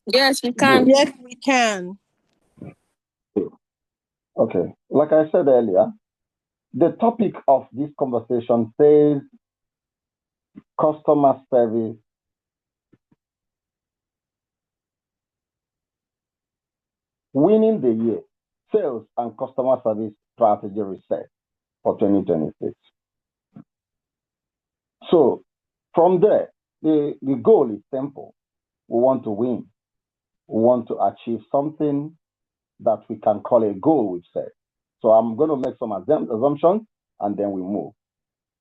Yes, we can. Good. Yes, we can. Okay. Like I said earlier, the topic of this conversation says customer service, winning the year, sales and customer service strategy reset for 2026. So from there, the goal is simple. We want to win. We want to achieve something that we can call a goal we've set. So I'm going to make some assumptions and then we move.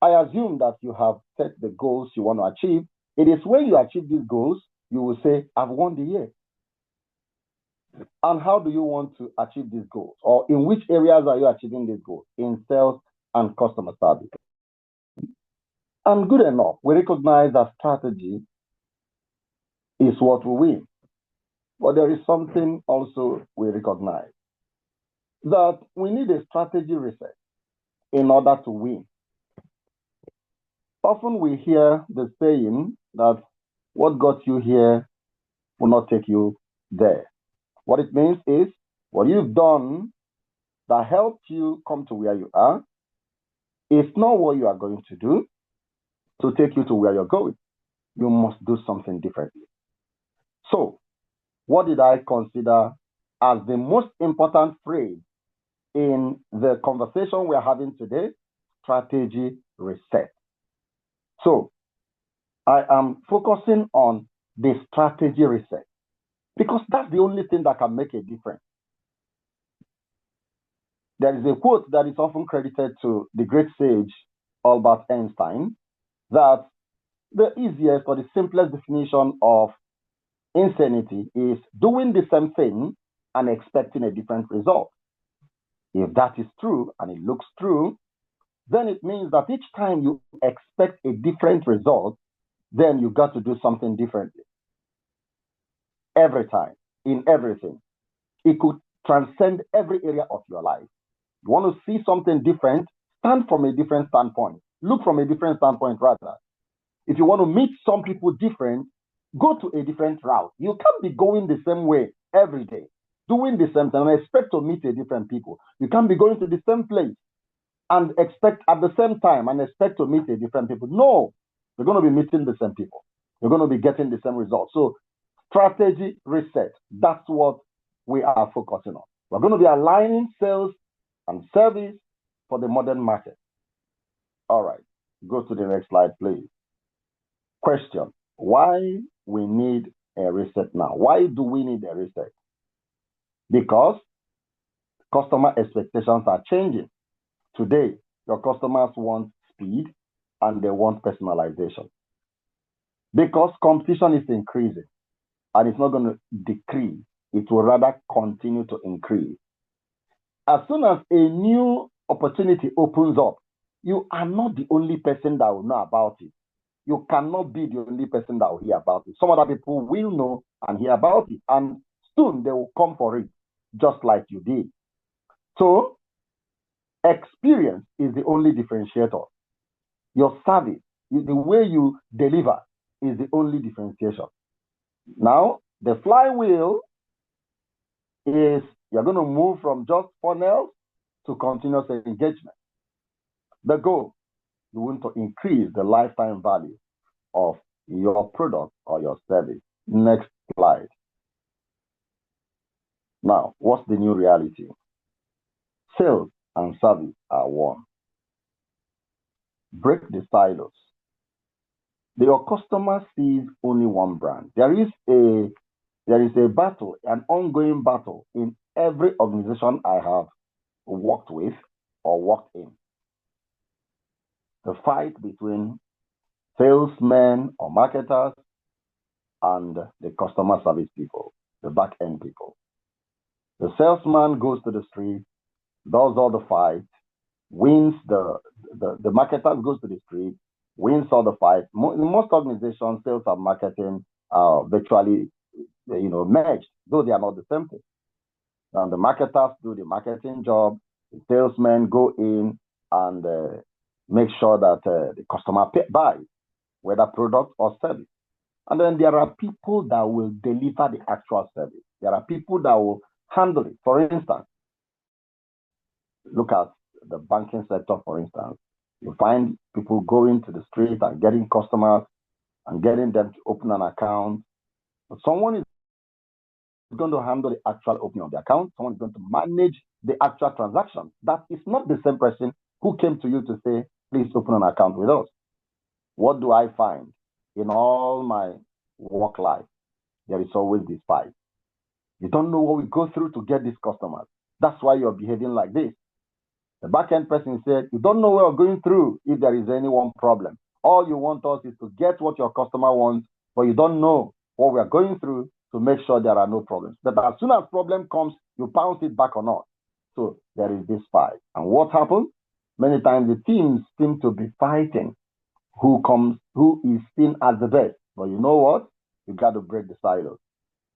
I assume that you have set the goals you want to achieve. It is when you achieve these goals, you will say, I've won the year. And how do you want to achieve these goals? Or in which areas are you achieving these goals? In sales and customer service. And good enough, we recognize that strategy is what we win. But there is something also we recognize that we need a strategy reset in order to win. Often we hear the saying that what got you here will not take you there. What it means is what you've done that helped you come to where you are is not what you are going to do to take you to where you're going. You must do something differently. So, what did I consider as the most important phrase in the conversation we're having today? Strategy reset. So, I am focusing on the strategy reset because that's the only thing that can make a difference. There is a quote that is often credited to the great sage Albert Einstein that the easiest or the simplest definition of insanity is doing the same thing and expecting a different result. If that is true and it looks true, then it means that each time you expect a different result, then you got to do something differently. Every time, in everything. It could transcend every area of your life. You want to see something different, stand from a different standpoint. Look from a different standpoint, rather. If you want to meet some people different, go to a different route. You can't be going the same way every day, doing the same thing and expect to meet a different people. You can't be going to the same place and expect at the same time and expect to meet a different people. No, you're going to be meeting the same people. You're going to be getting the same results. So strategy reset, that's what we are focusing on. We're going to be aligning sales and service for the modern market. All right, go to the next slide, please. Question: why we need a reset now? Why do we need a reset? Because customer expectations are changing. Today, your customers want speed and they want personalization. Because competition is increasing and it's not going to decrease, it will rather continue to increase. As soon as a new opportunity opens up, you are not the only person that will know about it. You cannot be the only person that will hear about it. Some other people will know and hear about it, and soon they will come for it, just like you did. So, experience is the only differentiator. Your service, the way you deliver, is the only differentiation. Now, the flywheel is you're going to move from just funnels to continuous engagement. The goal, you want to increase the lifetime value of your product or your service. Next slide. Now, what's the new reality? Sales and service are one. Break the silos. Your customer sees only one brand. There is a battle, an ongoing battle in every organization I have worked with or worked in. The fight between salesmen or marketers and the customer service people, the back end people. The salesman goes to the street, does all the fight, wins the marketer goes to the street, wins all the fight. In most organizations, sales and marketing are virtually merged, though they are not the same thing. And the marketers do the marketing job, the salesmen go in and make sure that the customer buys, whether product or service. And then there are people that will deliver the actual service. There are people that will handle it. For instance, look at the banking sector, for instance. You find people going to the street and getting customers and getting them to open an account. But someone is going to handle the actual opening of the account. Someone is going to manage the actual transaction. That is not the same person who came to you to say, please open an account with us. What do I find in all my work life? There is always this fight. You don't know what we go through to get these customers. That's why you're behaving like this. The back-end person said, you don't know what we're going through if there is any one problem. All you want us is to get what your customer wants, but you don't know what we are going through to make sure there are no problems. But as soon as problem comes, you bounce it back on us. So there is this fight. And what happens? Many times the teams seem to be fighting who is seen as the best. But you know what? You got to break the silos.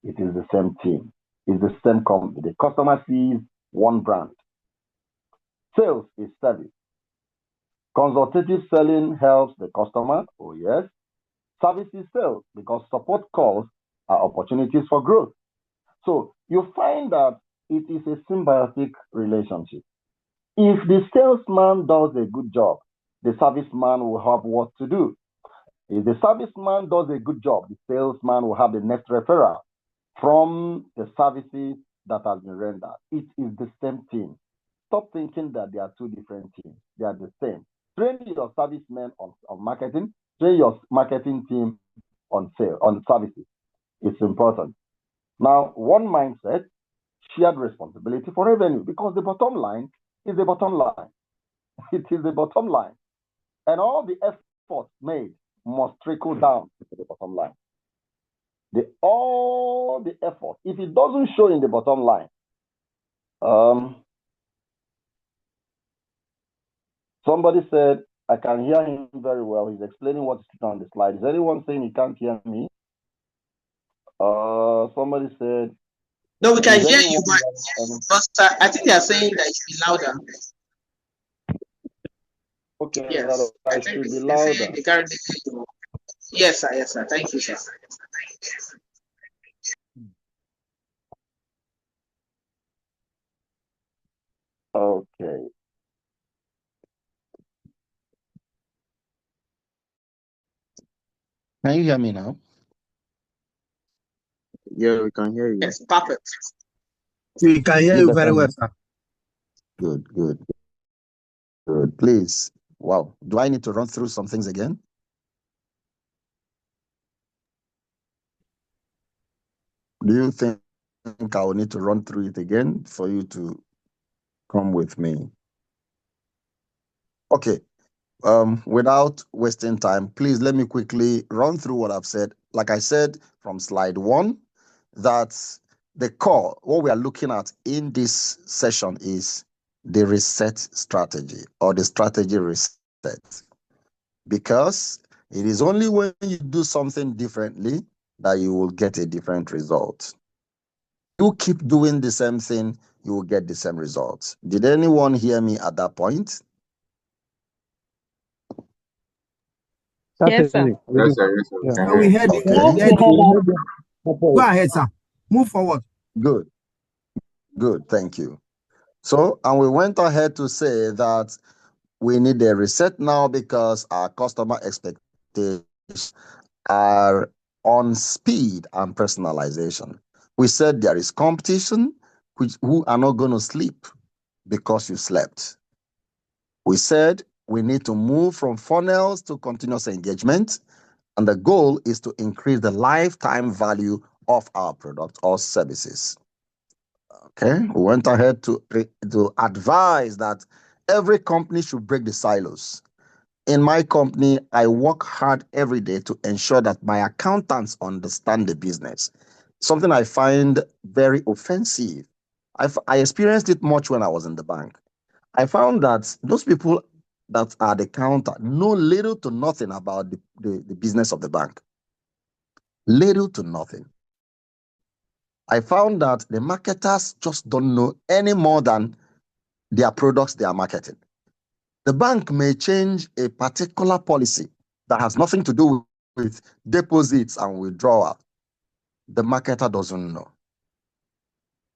It is the same team. It's the same company. The customer sees one brand. Sales is service. Consultative selling helps the customer. Oh, yes. Service is sales because support calls are opportunities for growth. So you find that it is a symbiotic relationship. If the salesman does a good job, the serviceman will have what to do. If the serviceman does a good job, the salesman will have the next referral from the services that has been rendered. It is the same team. Stop thinking that they are two different teams. They are the same. Train your servicemen on marketing. Train your marketing team on sales, on services. It's important. Now, one mindset, shared responsibility for revenue, because the bottom line is the bottom line. It is the bottom line. And all the efforts made must trickle down to the bottom line. All the effort, if it doesn't show in the bottom line, somebody said, I can hear him very well. He's explaining what's on the slide. Is anyone saying he can't hear me? Somebody said, no, we can hear you, but I think they are saying that it should be louder. Okay, yes, I should be louder. Yes, sir. Yes, sir. Thank you, sir. Okay. Can you hear me now? Yeah, we can hear you. Yes, perfect. We can hear you very well, sir. Good, good, good. Please. Wow. Do I need to run through some things again? Do you think I will need to run through it again for you to come with me? Okay. Without wasting time, please let me quickly run through what I've said. Like I said from slide 1, that the core, what we are looking at in this session is the reset strategy or the strategy reset. Because it is only when you do something differently that you will get a different result. You keep doing the same thing, you will get the same results. Did anyone hear me at that point? Yes, sir. Yes, sir. Yes, sir. Yeah. We heard you. Go ahead, sir. Move forward. Good. Good. Thank you. So, and we went ahead to say that we need a reset now because our customer expectations are on speed and personalization. We said there is competition who are not going to sleep because you slept. We said we need to move from funnels to continuous engagement, and the goal is to increase the lifetime value of our product or services. Okay, we went ahead to advise that every company should break the silos. In my company, I work hard every day to ensure that my accountants understand the business. Something I find very offensive. I experienced it much when I was in the bank. I found that those people that are the counter know little to nothing about the business of the bank. Little to nothing. I found that the marketers just don't know any more than their products they are marketing. The bank may change a particular policy that has nothing to do with deposits and withdrawal, the marketer doesn't know.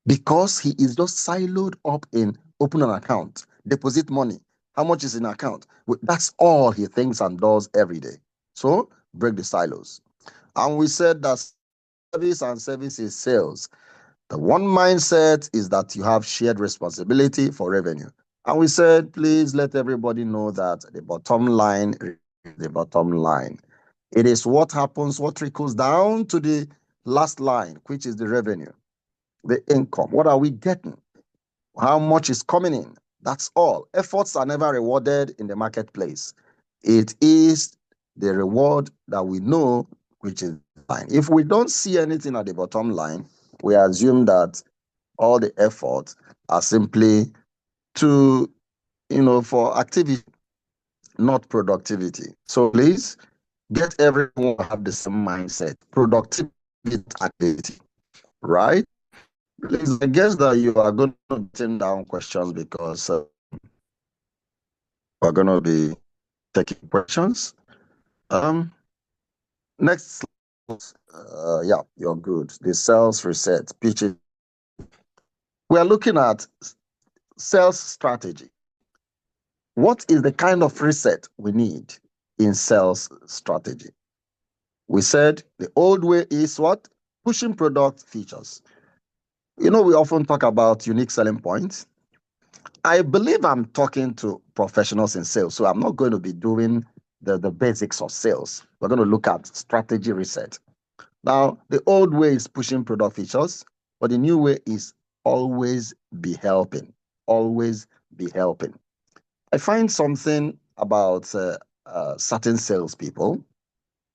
Because he is just siloed up in open an account, deposit money. How much is in account? That's all he thinks and does every day. So break the silos. And we said that service and service is sales. The one mindset is that you have shared responsibility for revenue. And we said, please let everybody know that the bottom line is the bottom line. It is what happens, what trickles down to the last line, which is the revenue, the income. What are we getting? How much is coming in? That's all. Efforts are never rewarded in the marketplace. It is the reward that we know, which is fine. If we don't see anything at the bottom line, we assume that all the efforts are simply to, for activity, not productivity. So please get everyone to have the same mindset, productivity, activity, right? Please, I guess that you are going to be taking down questions because we're going to be taking questions. Next slide. Yeah, you're good. The sales reset, pitching. We are looking at sales strategy. What is the kind of reset we need in sales strategy? We said the old way is what? Pushing product features. We often talk about unique selling points. I believe I'm talking to professionals in sales, so I'm not going to be doing the basics of sales. We're going to look at strategy reset. Now, the old way is pushing product features, but the new way is always be helping. Always be helping. I find something about certain salespeople.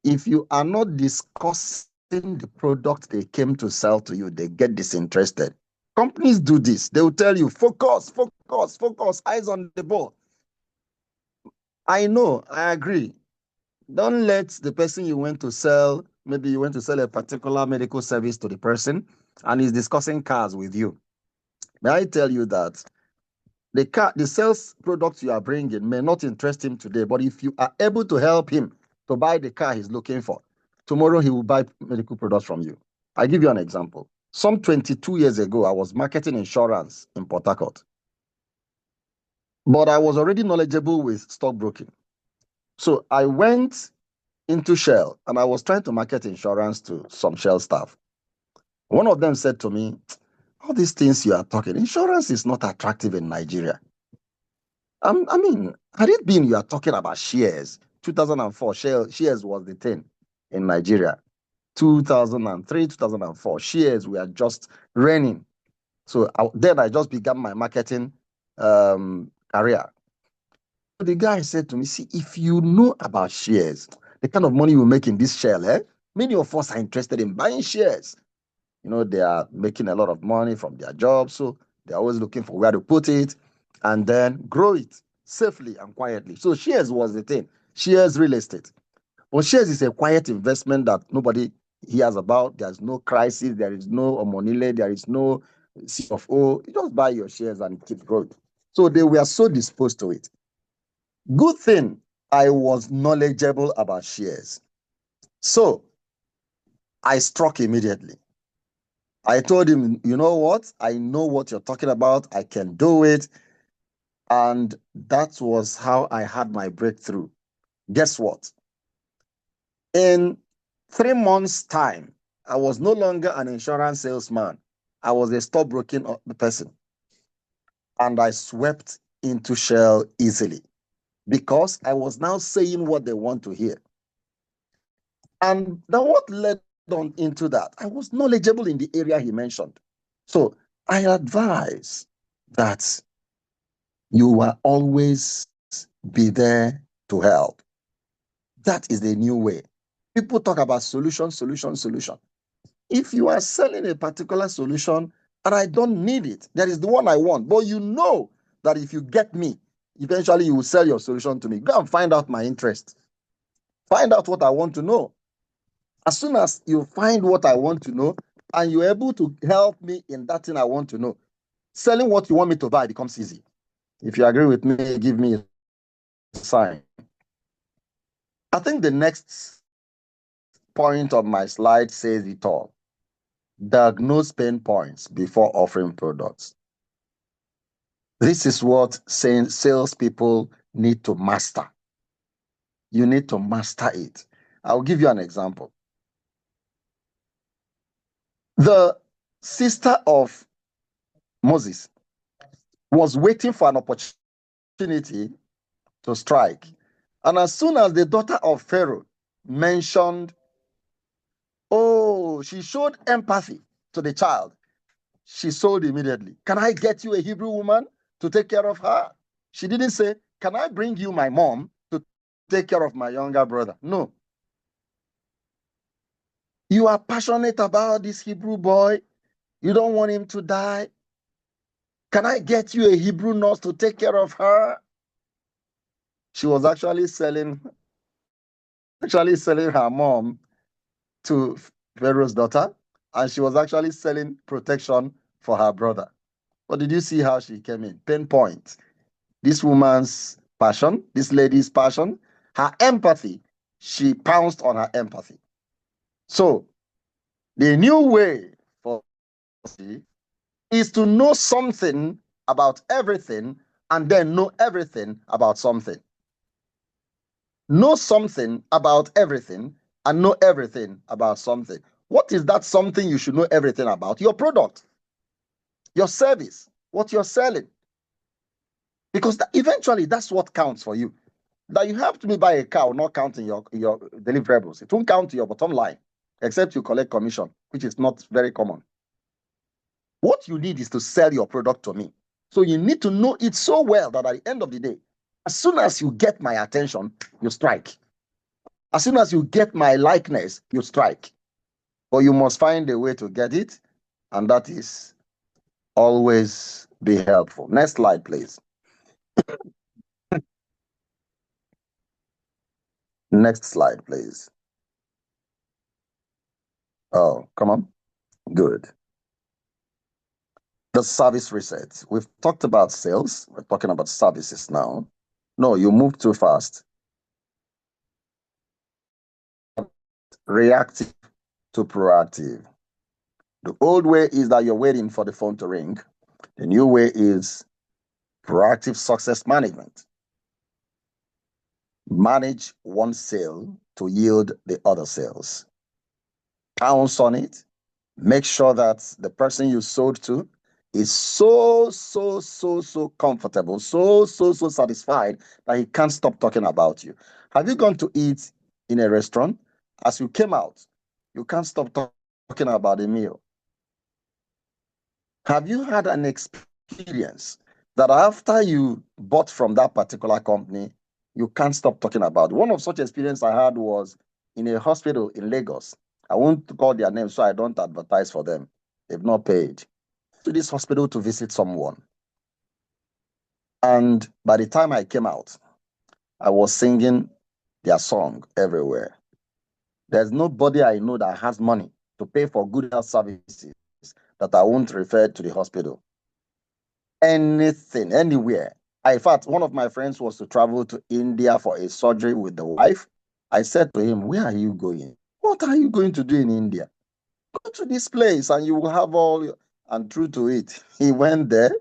If you are not discussing the product they came to sell to you, they get disinterested. Companies do this. They will tell you, focus, focus, focus, eyes on the ball. I know, I agree. Don't let the person you went to sell, maybe you went to sell a particular medical service to the person and he's discussing cars with you. May I tell you that the sales product you are bringing may not interest him today, but if you are able to help him to buy the car he's looking for, tomorrow he will buy medical products from you. I give you an example. Some 22 years ago, I was marketing insurance in Port Harcourt, but I was already knowledgeable with stockbroking. So I went into Shell and I was trying to market insurance to some Shell staff. One of them said to me, all these things you are talking, insurance is not attractive in Nigeria. I mean, had it been you are talking about shares, 2004, shares was the thing in Nigeria. 2003, 2004, shares were just reigning. So then I just began my marketing career. The guy said to me, see, if you know about shares, the kind of money you make in this Shell, many of us are interested in buying shares. They are making a lot of money from their jobs, so they're always looking for where to put it and then grow it safely and quietly. So shares was the thing. Shares, real estate. But shares is a quiet investment that nobody hears about. There's no crisis. There is no omonile. There is no CFO. You just buy your shares and keep growing. So they were so disposed to it. Good thing I was knowledgeable about shares. So I struck immediately. I told him, you know what? I know what you're talking about. I can do it. And that was how I had my breakthrough. Guess what? In 3 months' time, I was no longer an insurance salesman. I was a stockbroking person. And I swept into Shell easily because I was now saying what they want to hear. And then what led on into that? I was knowledgeable in the area he mentioned. So I advise that you will always be there to help. That is the new way. People talk about solution, solution, solution. If you are selling a particular solution and I don't need it, there is the one I want, but you know that if you get me, eventually you will sell your solution to me. Go and find out my interest. Find out what I want to know. As soon as you find what I want to know and you're able to help me in that thing I want to know, selling what you want me to buy becomes easy. If you agree with me, give me a sign. I think the next point of my slide says it all. Diagnose pain points before offering products. This is what salespeople need to master. You need to master it. I'll give you an example. The sister of Moses was waiting for an opportunity to strike. And as soon as the daughter of Pharaoh mentioned, she showed empathy to the child, she sold immediately. Can I get you a Hebrew woman to take care of her? She didn't say, can I bring you my mom to take care of my younger brother? No. You are passionate about this Hebrew boy. You don't want him to die. Can I get you a Hebrew nurse to take care of her? She was actually selling her mom to Pharaoh's daughter, and she was actually selling protection for her brother. But did you see how she came in? Pinpoint. This woman's passion, this lady's passion, her empathy, she pounced on her empathy. So the new way for us is to know something about everything and then know everything about something. Know something about everything and know everything about something. What is that something you should know everything about? Your product, your service, what you're selling. Because eventually that's what counts for you. That you helped me buy a car will not count in your deliverables. It won't count to your bottom line, except you collect commission, which is not very common. What you need is to sell your product to me. So you need to know it so well that at the end of the day, as soon as you get my attention, you strike. As soon as you get my likeness, you strike. But you must find a way to get it, and that is always be helpful. Next slide, please. Next slide, please. Oh, come on. Good. The service reset. We've talked about sales. We're talking about services now. No, you moved too fast. Reactive to proactive. The old way is that you're waiting for the phone to ring. The new way is proactive success management. Manage one sale to yield the other sales. Pounce on it. Make sure that the person you sold to is so comfortable, so satisfied that he can't stop talking about you. Have you gone to eat in a restaurant? As you came out, you can't stop talking about the meal. Have you had an experience that after you bought from that particular company, you can't stop talking about? One of such experience I had was in a hospital in Lagos. I won't call their name so I don't advertise for them. They've not paid. To this hospital to visit someone. And by the time I came out, I was singing their song everywhere. There's nobody I know that has money to pay for good health services that I won't refer to the hospital. Anything, anywhere. In fact, one of my friends was to travel to India for a surgery with the wife. I said to him, where are you going? What are you going to do in India? Go to this place and you will have all, and true to it, he went there.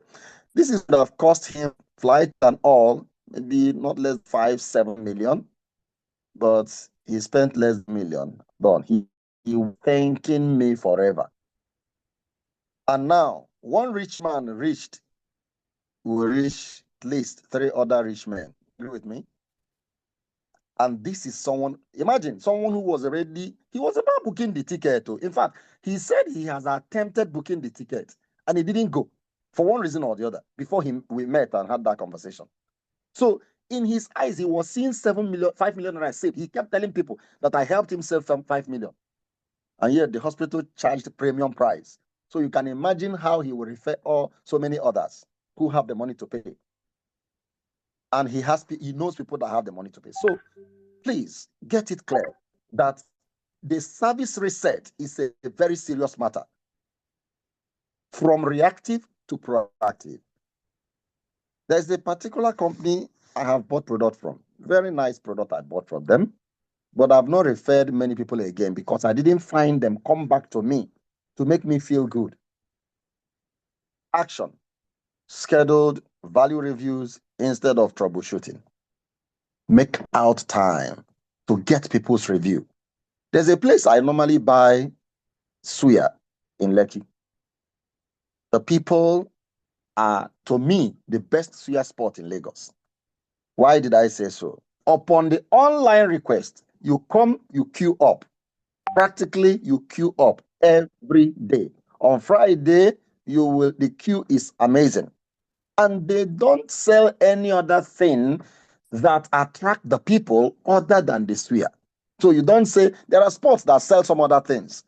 This is would have cost him flight and all, maybe not less than 5-7 million, but he spent less than million. Done. He was thanking me forever. And now, one rich man will reach at least 3 other rich men. Agree with me? And this is someone, imagine someone who was already, he was about booking the ticket. In fact, he said he has attempted booking the ticket and he didn't go for one reason or the other before we met and had that conversation. So in his eyes, he was seeing 5 million and I saved. He kept telling people that I helped him save 5 million. And yet the hospital charged the premium price. So you can imagine how he will refer so many others who have the money to pay. And he knows people that have the money to pay. So please get it clear that the service reset is a very serious matter. From reactive to proactive. There's a particular company I have bought product from. Very nice product I bought from them. but I've not referred many people again because I didn't find them come back to me to make me feel good. Action. Scheduled value reviews instead of troubleshooting. Make out time to get people's review. There's a place I normally buy suya in Lekki. The people are, to me, the best suya spot in Lagos. Why did I say so? Upon the online request, you come, you queue up. Practically, you queue up every day. On Friday, the queue is amazing. And they don't sell any other thing that attract the people other than the suya. So you don't say, there are spots that sell some other things.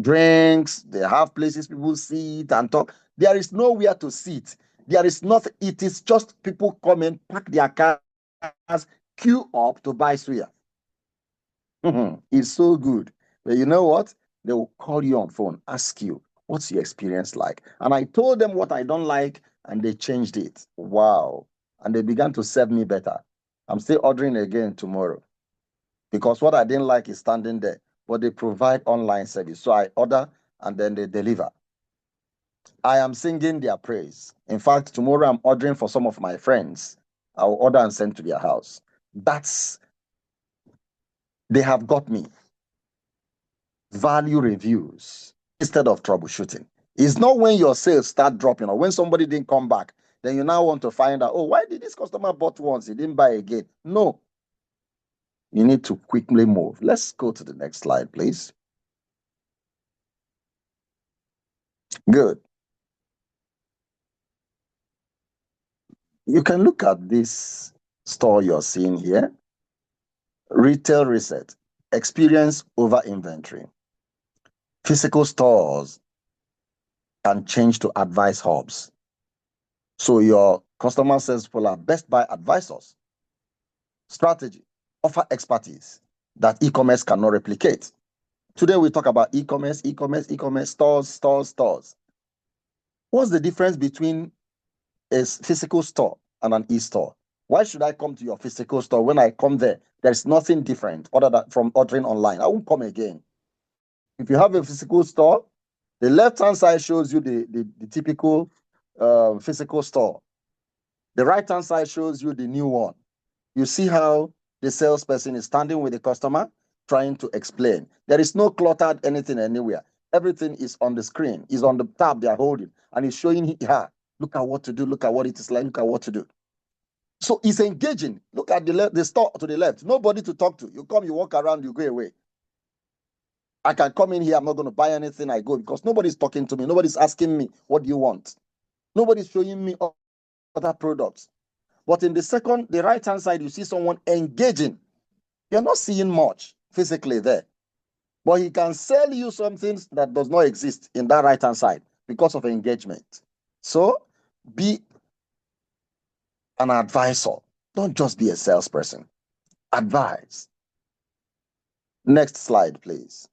Drinks, they have places people sit and talk. There is nowhere to sit. There is nothing. It is just people come in, park their cars, queue up to buy suya. It's so good. But you know what? They will call you on phone, ask you, what's your experience like? And I told them what I don't like, and they changed it. Wow. And they began to serve me better. I'm still ordering again tomorrow because what I didn't like is standing there, but they provide online service. So I order and then they deliver. I am singing their praise. In fact, tomorrow I'm ordering for some of my friends. I'll order and send to their house. They have got me. Value reviews instead of troubleshooting. It's not when your sales start dropping or when somebody didn't come back, then you now want to find out, oh, why did this customer bought once, he didn't buy again? No. You need to quickly move. Let's go to the next slide, please. Good. You can look at this store you're seeing here. Retail reset, experience over inventory. Physical stores can change to advice hubs. So your customer sales people are best buy advisors. Strategy, offer expertise that e-commerce cannot replicate. Today we talk about e-commerce, stores. What's the difference between a physical store and an e-store? Why should I come to your physical store? When I come there, there's nothing different other than from ordering online. I won't come again. If you have a physical store, the left-hand side shows you the typical physical store. The right-hand side shows you the new one. You see how the salesperson is standing with the customer, trying to explain. There is no cluttered anything anywhere. Everything is on the screen, is on the tab they are holding, and he's showing her, look at what to do, look at what it is like, look at what to do. So it's engaging. Look at the store to the left. Nobody to talk to. You come, you walk around, you go away. I can come in here, I'm not going to buy anything, I go because nobody's talking to me. Nobody's asking me, what do you want? Nobody's showing me other products. But in the right-hand side, you see someone engaging. You're not seeing much physically there. But he can sell you something that does not exist in that right-hand side because of engagement. So be an advisor. Don't just be a salesperson. Advise. Next slide, please.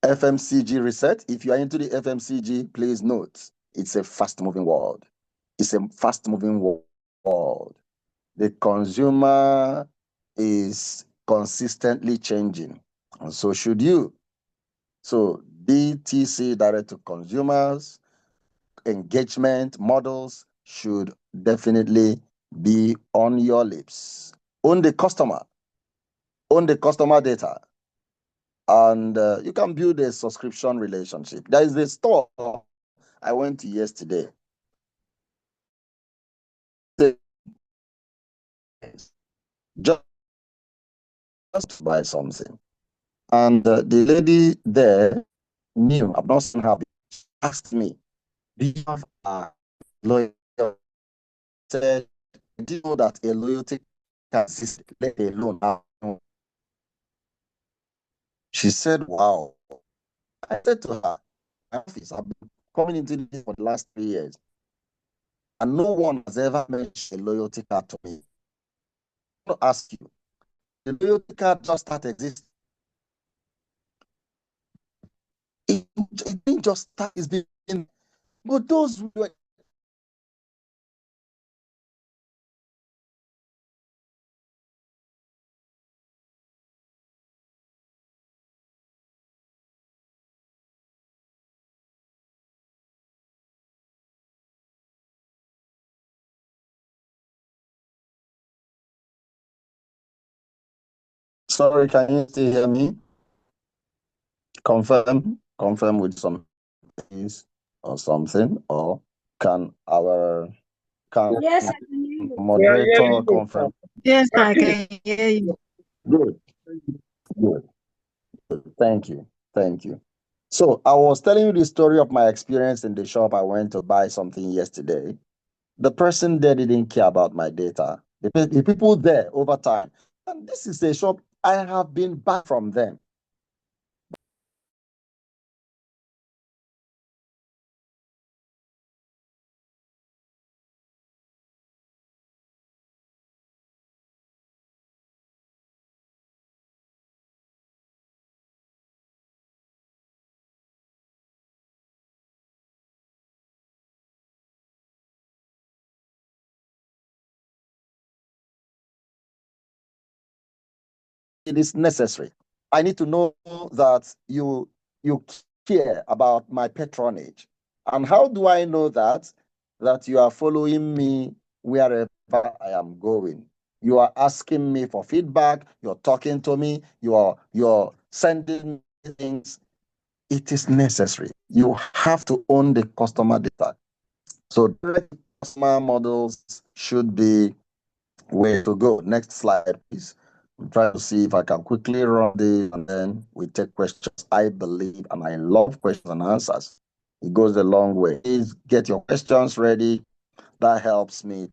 FMCG reset. If you are into the FMCG, please note, it's a fast-moving world. It's a fast-moving world. The consumer is consistently changing, and so should you. So DTC, direct to consumers, engagement models should definitely be on your lips. Own the customer data, and you can build a subscription relationship. There is a store I went to yesterday. Just to buy something. And the lady there knew, I've not seen her, she asked me, do you have a loyalty? I said, do you know that a loyalty can exist, let alone now? She said, wow. I said to her, my office, I've been coming into this for the last 3 years, and no one has ever mentioned a loyalty card to me. I want to ask you, the loyalty card just started existing. It didn't just start, it's been, but those who were Sorry, can you still hear me? Confirm with some piece or something, or can Yes, I can hear you. moderator confirm? Yes, I can hear you. Good, good. Thank you. Thank you. So I was telling you the story of my experience in the shop. I went to buy something yesterday. The person there didn't care about my data. The people there over time, and this is a shop I have been back from them. It is necessary. I need to know that you care about my patronage. And how do I know that? That you are following me wherever I am going. You are asking me for feedback, you're talking to me, you're sending me things. It is necessary. You have to own the customer data. So customer models should be way to go. Next slide, please. I'm trying to see if I can quickly run this and then we take questions. I believe and I love questions and answers. It goes a long way. Please get your questions ready. That helps me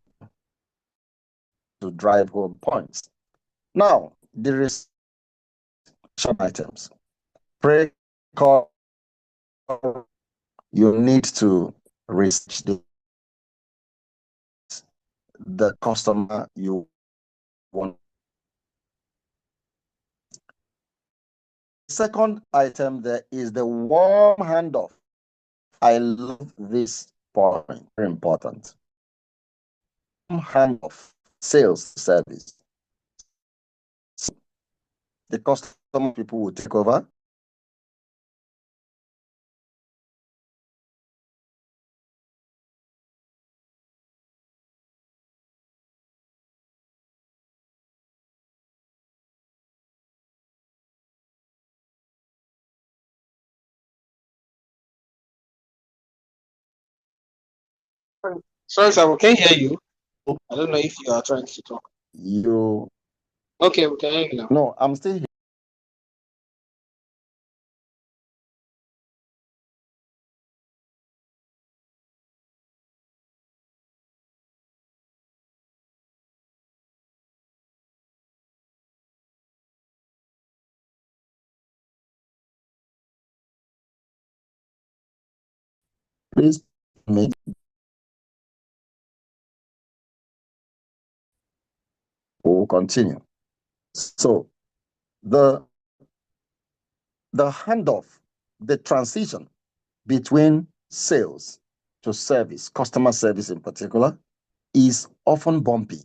to drive home points. Now, there is items. Pray call. You need to research the customer you want. Second item there is the warm handoff. I love this point, very important. Handoff, sales service. The customer people will take over. Sorry, sir, we can't hear you. I don't know if you are trying to talk. Okay, we can hear you now. No, I'm still here. Please me. We'll continue. So the handoff, the transition between sales to service, customer service in particular, is often bumpy.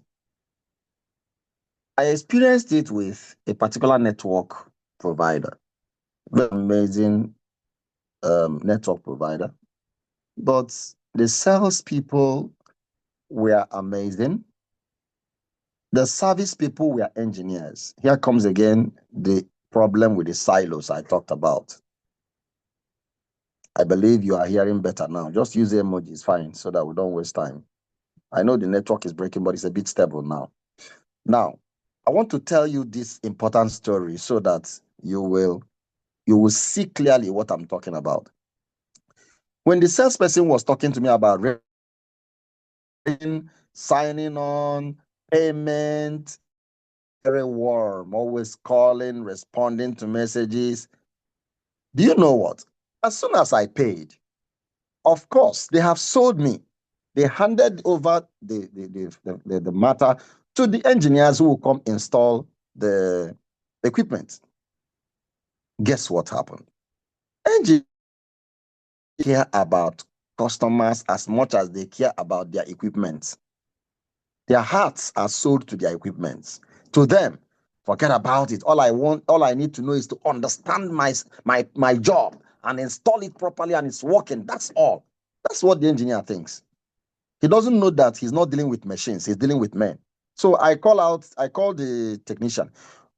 I experienced it with a particular network provider, very amazing network provider, but the salespeople were amazing. The service people were engineers. Here comes again the problem with the silos I talked about. I believe you are hearing better now. Just use the emojis, fine, so that we don't waste time. I know the network is breaking, but it's a bit stable now. Now, I want to tell you this important story so that you will see clearly what I'm talking about. When the salesperson was talking to me about signing on, payment, very warm, always calling, responding to messages. Do you know what? As soon as I paid, of course, they have sold me. They handed over the matter to the engineers who will come install the equipment. Guess what happened? Engineers care about customers as much as they care about their equipment. Their hearts are sold to their equipment. To them, forget about it. All I need to know is to understand my job and install it properly and it's working. That's all. That's what the engineer thinks. He doesn't know that he's not dealing with machines, he's dealing with men. So I call the technician.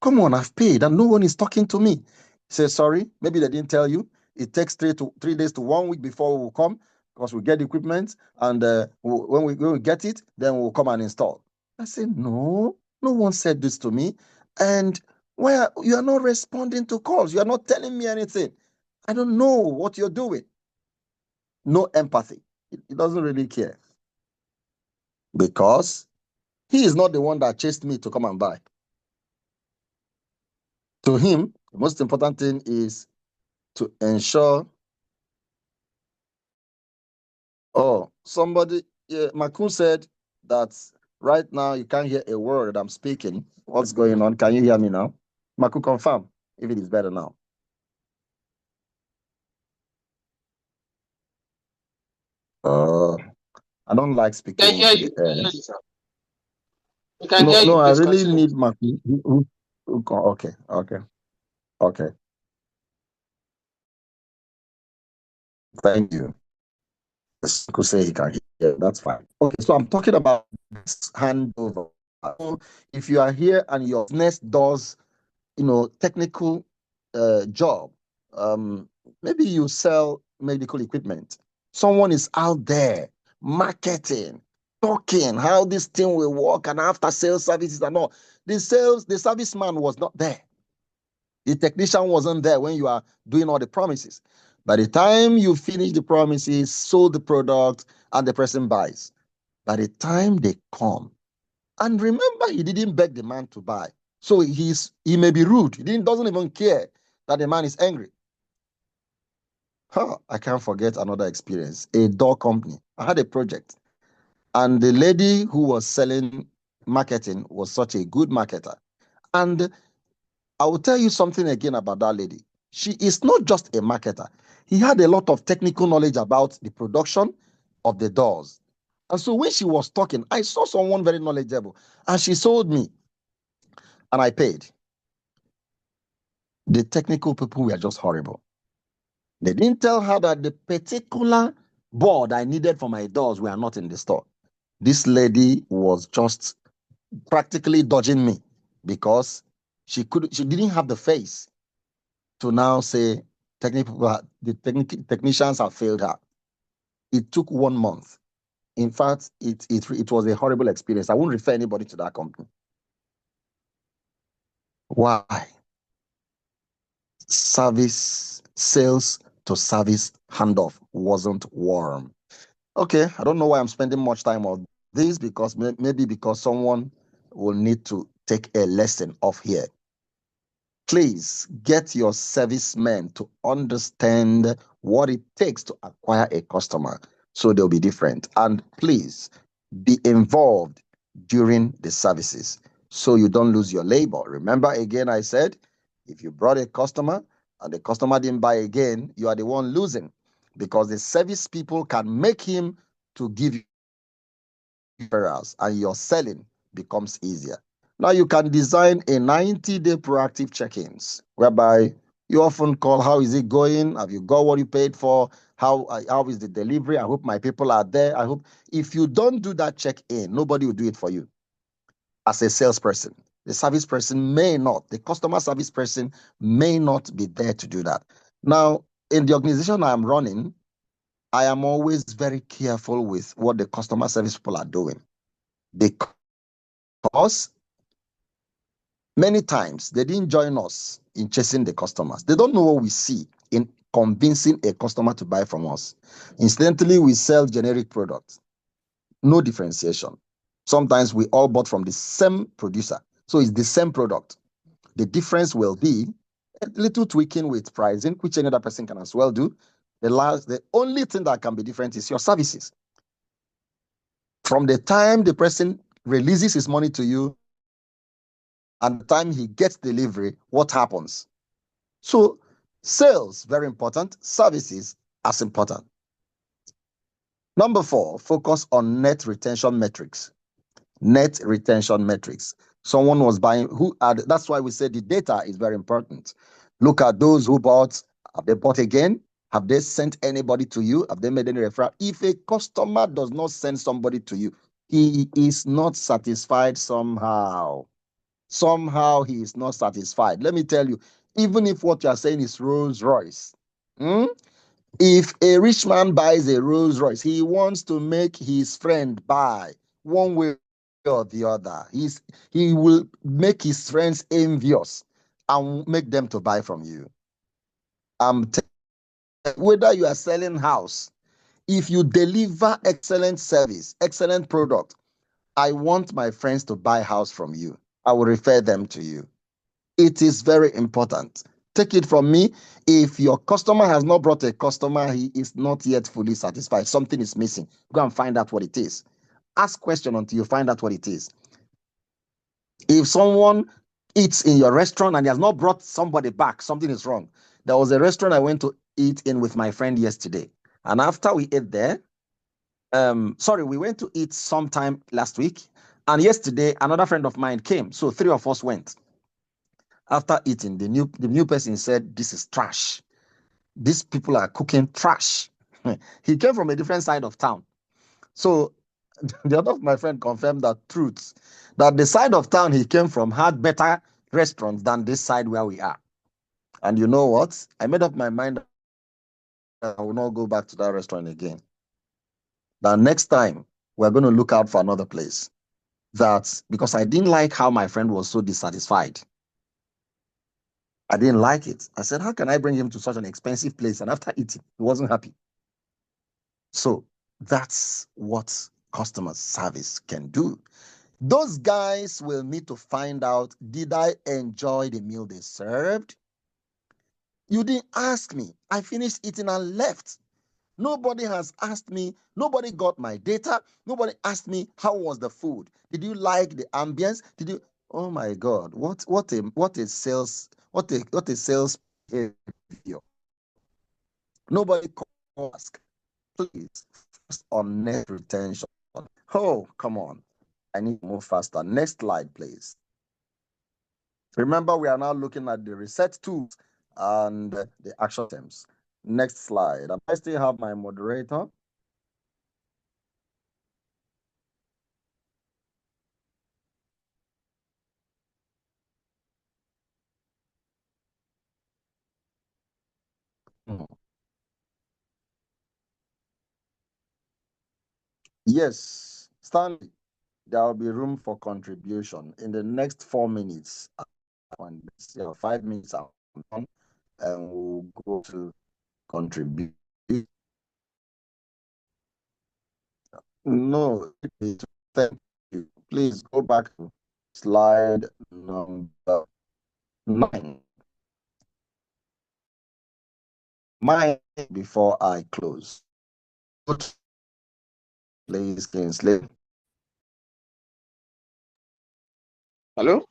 come on, I've paid and no one is talking to me. He says, sorry, maybe they didn't tell you. It takes 3 days to 1 week before we will come because we get the equipment, and when we get it, then we'll come and install. I said, no one said this to me. And why you are not responding to calls? You are not telling me anything. I don't know what you're doing. No empathy. He doesn't really care. Because he is not the one that chased me to come and buy. To him, the most important thing is to ensure. Oh, somebody, Makun said that right now you can't hear a word I'm speaking. What's going on? Can you hear me now? Makun, confirm if it is better now. I don't like speaking into the air. We can hear you. No, I Please really continue. need Makun. Okay. Thank you. Could say he can hear. That's fine. Okay, so I'm talking about this handover. So if you are here and your business does, technical job, maybe you sell medical equipment. Someone is out there marketing, talking how this thing will work and after sales services and all. The serviceman was not there. The technician wasn't there when you are doing all the promises. By the time you finish the promises, sold the product, and the person buys, by the time they come, and remember, he didn't beg the man to buy. So he may be rude. He doesn't even care that the man is angry. I can't forget another experience. A door company. I had a project, and the lady who was selling marketing was such a good marketer. And I will tell you something again about that lady. She is not just a marketer. He had a lot of technical knowledge about the production of the doors. And so when she was talking, I saw someone very knowledgeable, and she sold me, and I paid. The technical people were just horrible. They didn't tell her that the particular board I needed for my doors were not in the store. This lady was just practically dodging me because she didn't have the face to now say technicians have failed her. It took 1 month. In fact, it was a horrible experience. I won't refer anybody to that company. Why? Sales to service handoff wasn't warm. Okay, I don't know why I'm spending much time on this, because maybe because someone will need to take a lesson off here. Please get your servicemen to understand what it takes to acquire a customer so they'll be different. And please be involved during the services so you don't lose your labor. Remember, again, I said, if you brought a customer and the customer didn't buy again, you are the one losing, because the service people can make him to give you referrals and your selling becomes easier. Now you can design a 90-day proactive check-ins whereby you often call, how is it going? Have you got what you paid for? How is the delivery? I hope my people are there. I hope. If you don't do that check-in, nobody will do it for you. As a salesperson, the service person may not, the customer service person may not be there to do that. Now, in the organization I am running, I am always very careful with what the customer service people are doing, because many times they didn't join us in chasing the customers. They don't know what we see in convincing a customer to buy from us. Incidentally, we sell generic products, no differentiation. Sometimes we all bought from the same producer, so it's the same product. The difference will be a little tweaking with pricing, which any other person can as well do. The only thing that can be different is your services. From the time the person releases his money to you and the time he gets delivery, what happens? So sales, very important. Services, as important. Number 4, focus on net retention metrics. Net retention metrics. Someone was buying, that's why we said the data is very important. Look at those who bought. Have they bought again? Have they sent anybody to you? Have they made any referral? If a customer does not send somebody to you, he is not satisfied somehow. somehow he is not satisfied. Let me tell you, even if what you are saying is Rolls Royce, if a rich man buys a Rolls Royce, he wants to make his friend buy one way or the other. He will make his friends envious and make them to buy from you. Whether you are selling house, if you deliver excellent service, excellent product, I want my friends to buy house from you. I will refer them to you. It is very important. Take it from me. If your customer has not brought a customer, he is not yet fully satisfied. Something is missing. Go and find out what it is. Ask question until you find out what it is. If someone eats in your restaurant and he has not brought somebody back, something is wrong. There was a restaurant I went to eat in with my friend yesterday. And after we ate there, we went to eat sometime last week. And yesterday, another friend of mine came. So 3 of us went. After eating, the new person said, "This is trash. These people are cooking trash." He came from a different side of town. So the other of my friend confirmed that truth, that the side of town he came from had better restaurants than this side where we are. And you know what? I made up my mind that I will not go back to that restaurant again. That next time we're going to look out for another place. That's because I didn't like how my friend was so dissatisfied. I didn't like it. I said, how can I bring him to such an expensive place? And after eating, he wasn't happy. So that's what customer service can do. Those guys will need to find out, did I enjoy the meal they served? You didn't ask me. I finished eating and left. Nobody has asked me. Nobody got my data. Nobody asked me, how was the food? Did you like the ambience? Did you? Oh my God! What a sales behavior. Nobody ask. Please, first on net retention. Oh, come on! I need to move faster. Next slide, please. Remember, we are now looking at the reset tools and the action items. Next slide. I still have my moderator. Yes, Stanley, there will be room for contribution in the next 4 minutes. 5 minutes I'm done, and we'll go to contribute. No, thank you. Please go back to slide number 9. Mine before I close. Please, Kingsley. Hello?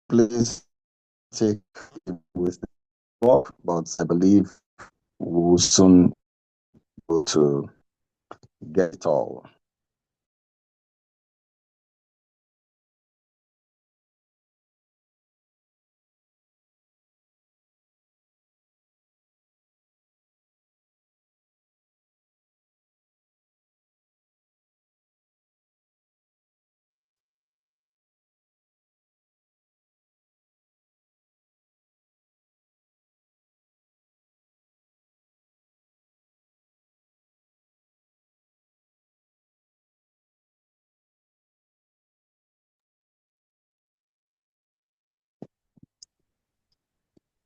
Please take it with the work, but I believe we'll soon go to get it all.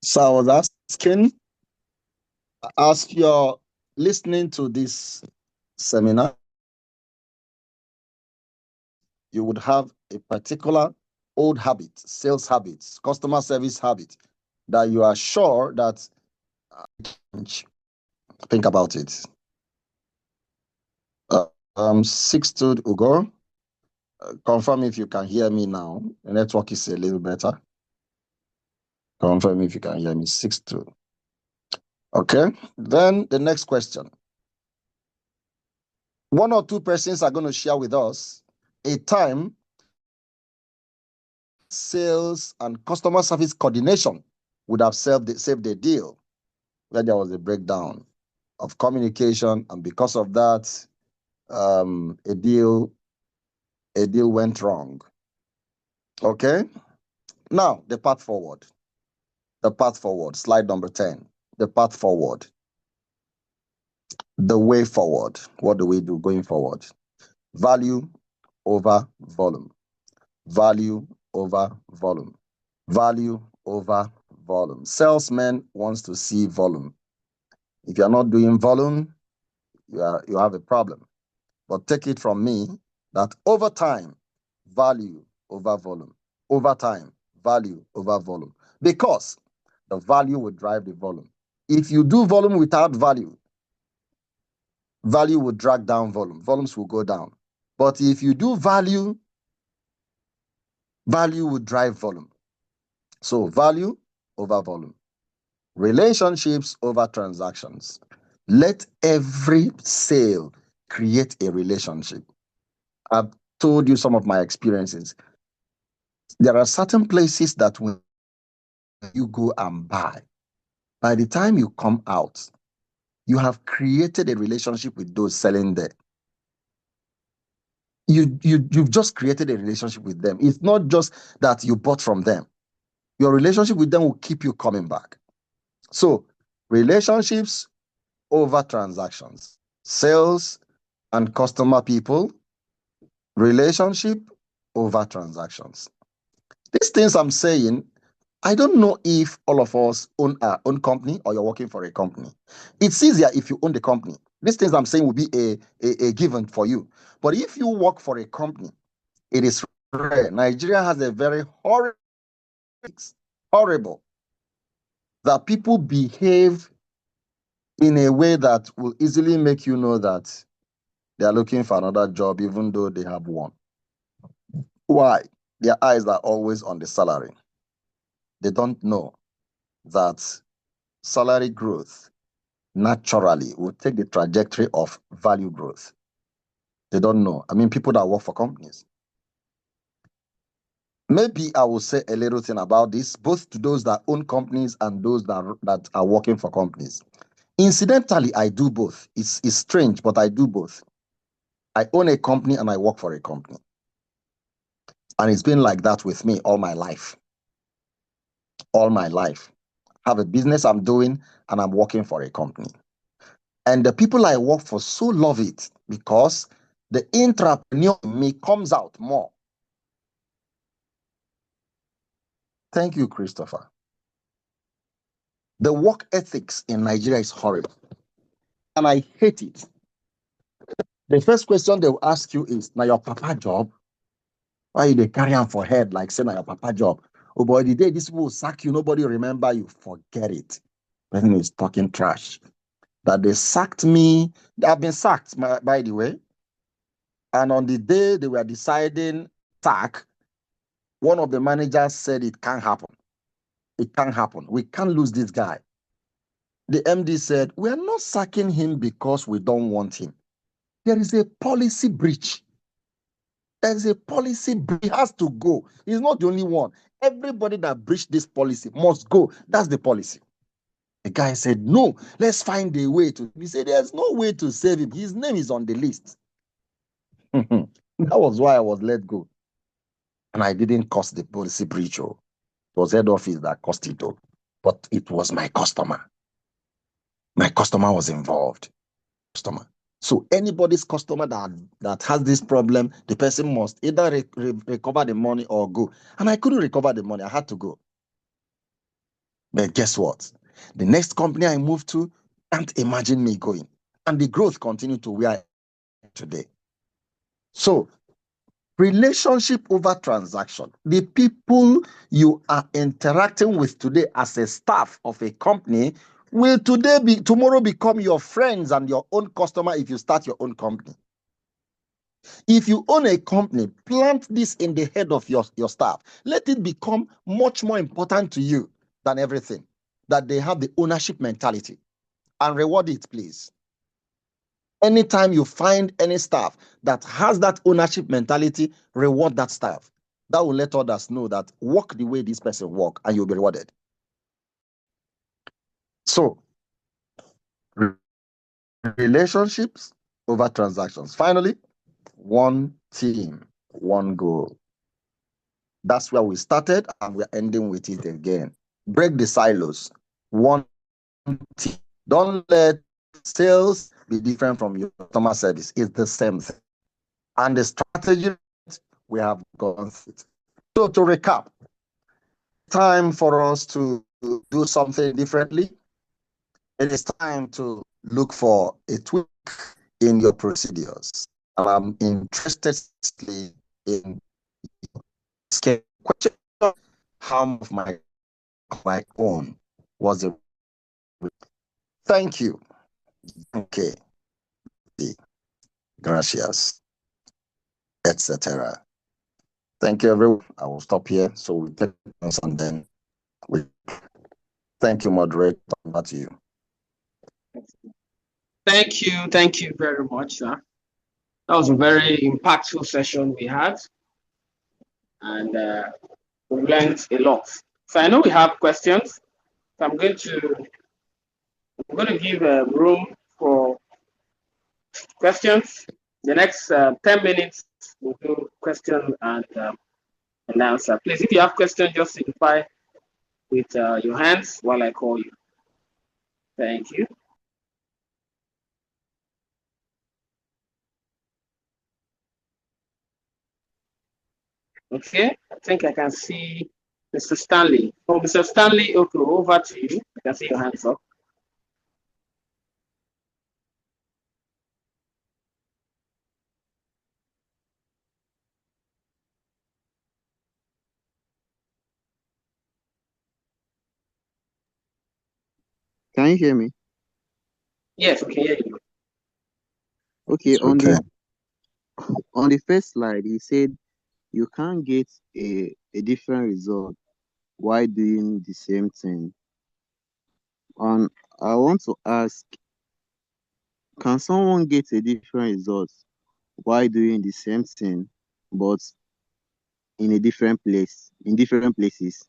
So I was asking, as you're listening to this seminar, you would have a particular old habit, sales habits, customer service habit that you are sure that think about it. Six to Ugo. Confirm if you can hear me now. The network is a little better. Confirm if you can hear me. 6-2. Okay. Then the next question. One or two persons are going to share with us a time sales and customer service coordination would have saved the deal, where there was a breakdown of communication, and because of that, a deal went wrong. Okay. Now the path forward. The path forward. Slide number 10. The path forward. The way forward. What do we do going forward? Value over volume. Value over volume. Value over volume. Salesman wants to see volume. If you're not doing volume, you have a problem. But take it from me that over time, value over volume. Over time, value over volume. Because the value will drive the volume. If you do volume without value, value will drag down volume. Volumes will go down. But if you do value, value will drive volume. So value over volume. Relationships over transactions. Let every sale create a relationship. I've told you some of my experiences. There are certain places that when you go and buy, by the time you come out, you have created a relationship with those selling there. You've just created a relationship with them. It's not just that you bought from them. Your relationship with them will keep you coming back. So, relationships over transactions. Sales and customer people, relationship over transactions. These things I'm saying, I don't know if all of us own our own company or you're working for a company. It's easier if you own the company. These things I'm saying will be a given for you. But if you work for a company, it is rare. Nigeria has a very horrible that people behave in a way that will easily make you know that they are looking for another job even though they have one. Why? Their eyes are always on the salary. They don't know that salary growth naturally will take the trajectory of value growth. They don't know. I mean, people that work for companies. Maybe I will say a little thing about this, both to those that own companies and those that are working for companies. Incidentally, I do both. It's strange, but I do both. I own a company and I work for a company. And it's been like that with me all my life. All my life. I have a business I'm doing and I'm working for a company. And the people I work for so love it because the entrepreneur in me comes out more. Thank you, Christopher. The work ethics in Nigeria is horrible. And I hate it. The first question they will ask you is, now your papa job? Why you they carry on for head like say now your papa job? Oh boy, the day this will sack you, nobody remember you. Forget it. Person is talking trash. That they sacked me. I've been sacked, by the way. And on the day they were deciding sack, one of the managers said it can't happen. It can't happen. We can't lose this guy. The MD said, we are not sacking him because we don't want him. There is a policy breach. There's a policy breach. He has to go. He's not the only one. Everybody that breached this policy must go. That's the policy. The guy said, no, let's find a way to. He said, there's no way to save him. His name is on the list. That was why I was let go. And I didn't cause the policy breach. It was head office that caused it. But it was my customer. My customer was involved. Customer. So anybody's customer that has this problem, the person must either recover the money or go. And I couldn't recover the money. I had to go. But guess what? The next company I moved to can't imagine me going. And the growth continued to where I am today. So relationship over transaction. The people you are interacting with today as a staff of a company will tomorrow become your friends and your own customer if you start your own company. If you own a company, plant this in the head of your staff. Let it become much more important to you than everything, that they have the ownership mentality, and reward it, please. Anytime you find any staff that has that ownership mentality, reward that staff. That will let others know that work the way this person work, and you'll be rewarded. So, relationships over transactions. Finally, one team, one goal. That's where we started, and we're ending with it again. Break the silos. One team. Don't let sales be different from your customer service. It's the same thing. And the strategy we have gone through. So to recap, time for us to do something differently. It is time to look for a tweak in your procedures. I'm interested in question how much of my own was it. Thank you. Okay. Gracias. Etc. Thank you, everyone. I will stop here so we take questions and then we. Thank you, moderator. Over to you. Thank you very much, sir. That was a very impactful session we had, and we learned a lot. So I know we have questions. So I'm going to give room for questions. The next 10 minutes we'll do question and answer. Please, if you have questions, just signify with your hands while I call you. Thank you. Okay, I think I can see Mr. Stanley. Oh, Mr. Stanley, okay, over to you. I can see your hands up. Can you hear me? Yes, we can hear you. Okay, on the first slide, he said you can't get a different result while doing the same thing. And I want to ask, can someone get a different result while doing the same thing, but in a different place, in different places?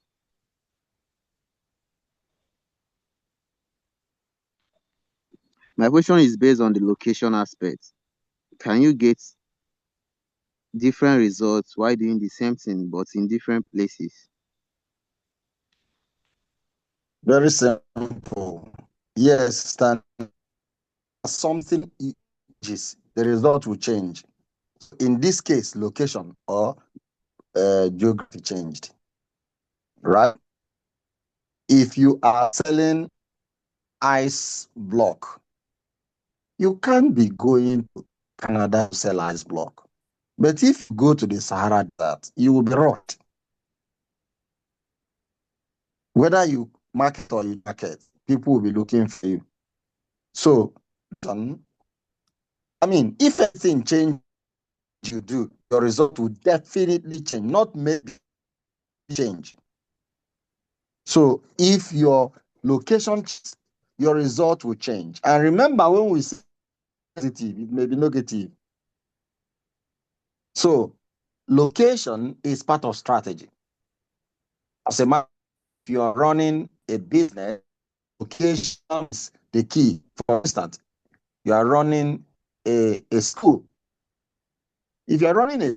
My question is based on the location aspect. Can you get different results while doing the same thing, but in different places? Very simple. Yes, Stan. Something changes, the result will change. In this case, location or geography changed, right? If you are selling ice block, you can't be going to Canada to sell ice block. But if you go to the Sahara Desert, you will be rocked. Whether you market or you market, people will be looking for you. So, I mean, if anything changes you do, your result will definitely change, not maybe change. So if your location changes, your result will change. And remember, when we say positive, it may be negative. So location is part of strategy. As a matter, if you are running a business, location is the key. For instance, you are running a school. If you are running a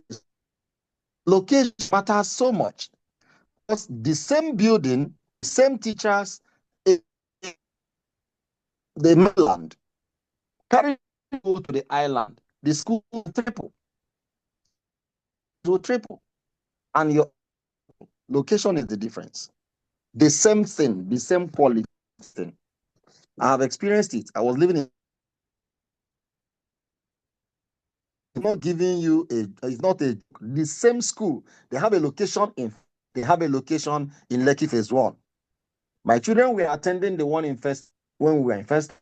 location matters so much. Because the same building, the same teachers, the mainland, carry go to the island, the school will triple, and your location is the difference. The same thing, the same quality thing. I have experienced it. I was living in. I'm not giving you it's not the same school. They have a location in Lekki Phase 1. My children were attending the one in first when we were in first.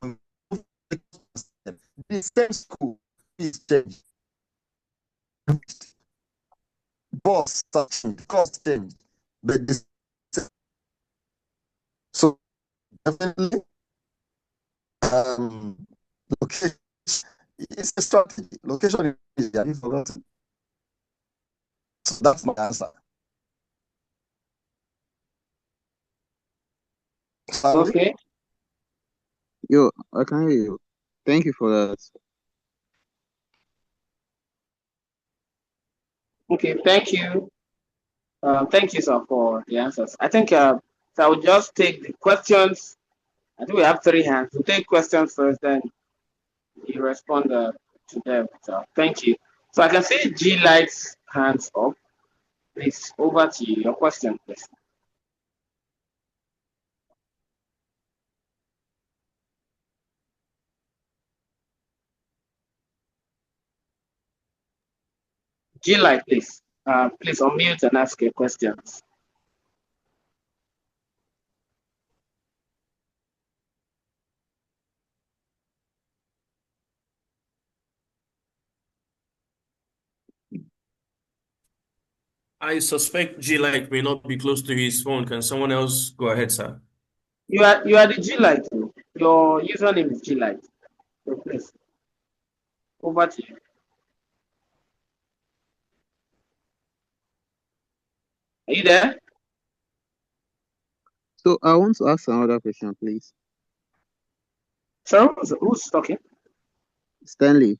The same school is changed. boss changed, cost changed, but this, so definitely location is a strategy. Location is have you forgotten? So that's my answer. Okay. Yo, I can hear you. Thank you for that. Okay, thank you. Thank you, sir, for the answers. I think so I will just take the questions. I think we have 3 hands. We'll take questions first, then you respond to them. So thank you. So I can see G lights hands up. Please, over to you. Your question, please. G light, please. Please unmute and ask your questions. I suspect G-Light may not be close to his phone. Can someone else go ahead, sir? You are the G light. Your username is G light. So please, over to you. Are you there? So I want to ask another question, please. Sir, who's talking? Stanley.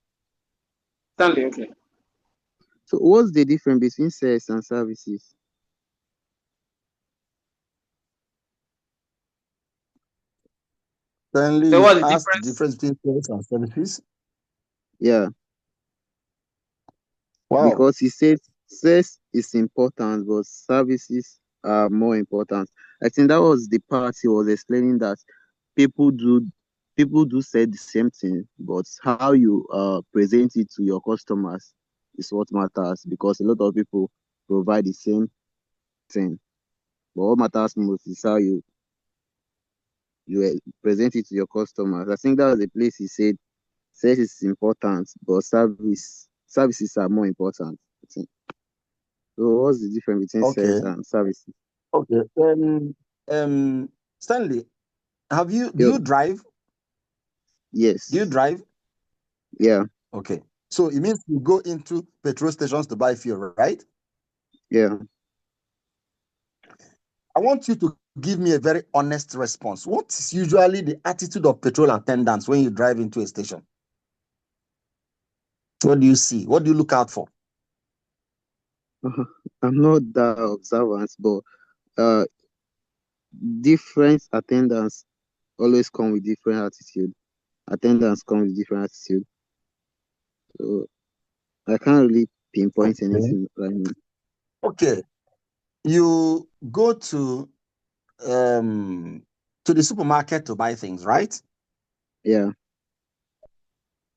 Stanley, okay. So what's the difference between sales and services? Stanley, So you what's the asked the difference? difference between sales and services. Yeah. Wow. Because he said sales is important, but services are more important. I think that was the part he was explaining that people do say the same thing, but how you present it to your customers is what matters, because a lot of people provide the same thing. But what matters most is how you present it to your customers. I think that was the place he said sales is important, but services are more important. I think. So what's the difference between Okay. sales and services? Okay. Stanley, do Yo, you drive? yes. Do you drive? Yeah. Okay. So it means you go into petrol stations to buy fuel, right? Yeah. I want you to give me a very honest response. What is usually the attitude of petrol attendants when you drive into a station? What do you see? What do you look out for? I'm not that observant, but uh, different attendants always come with different attitude. Attendants come with different attitude. So I can't really pinpoint Okay. anything right now. Okay. You go to the supermarket to buy things, right? Yeah.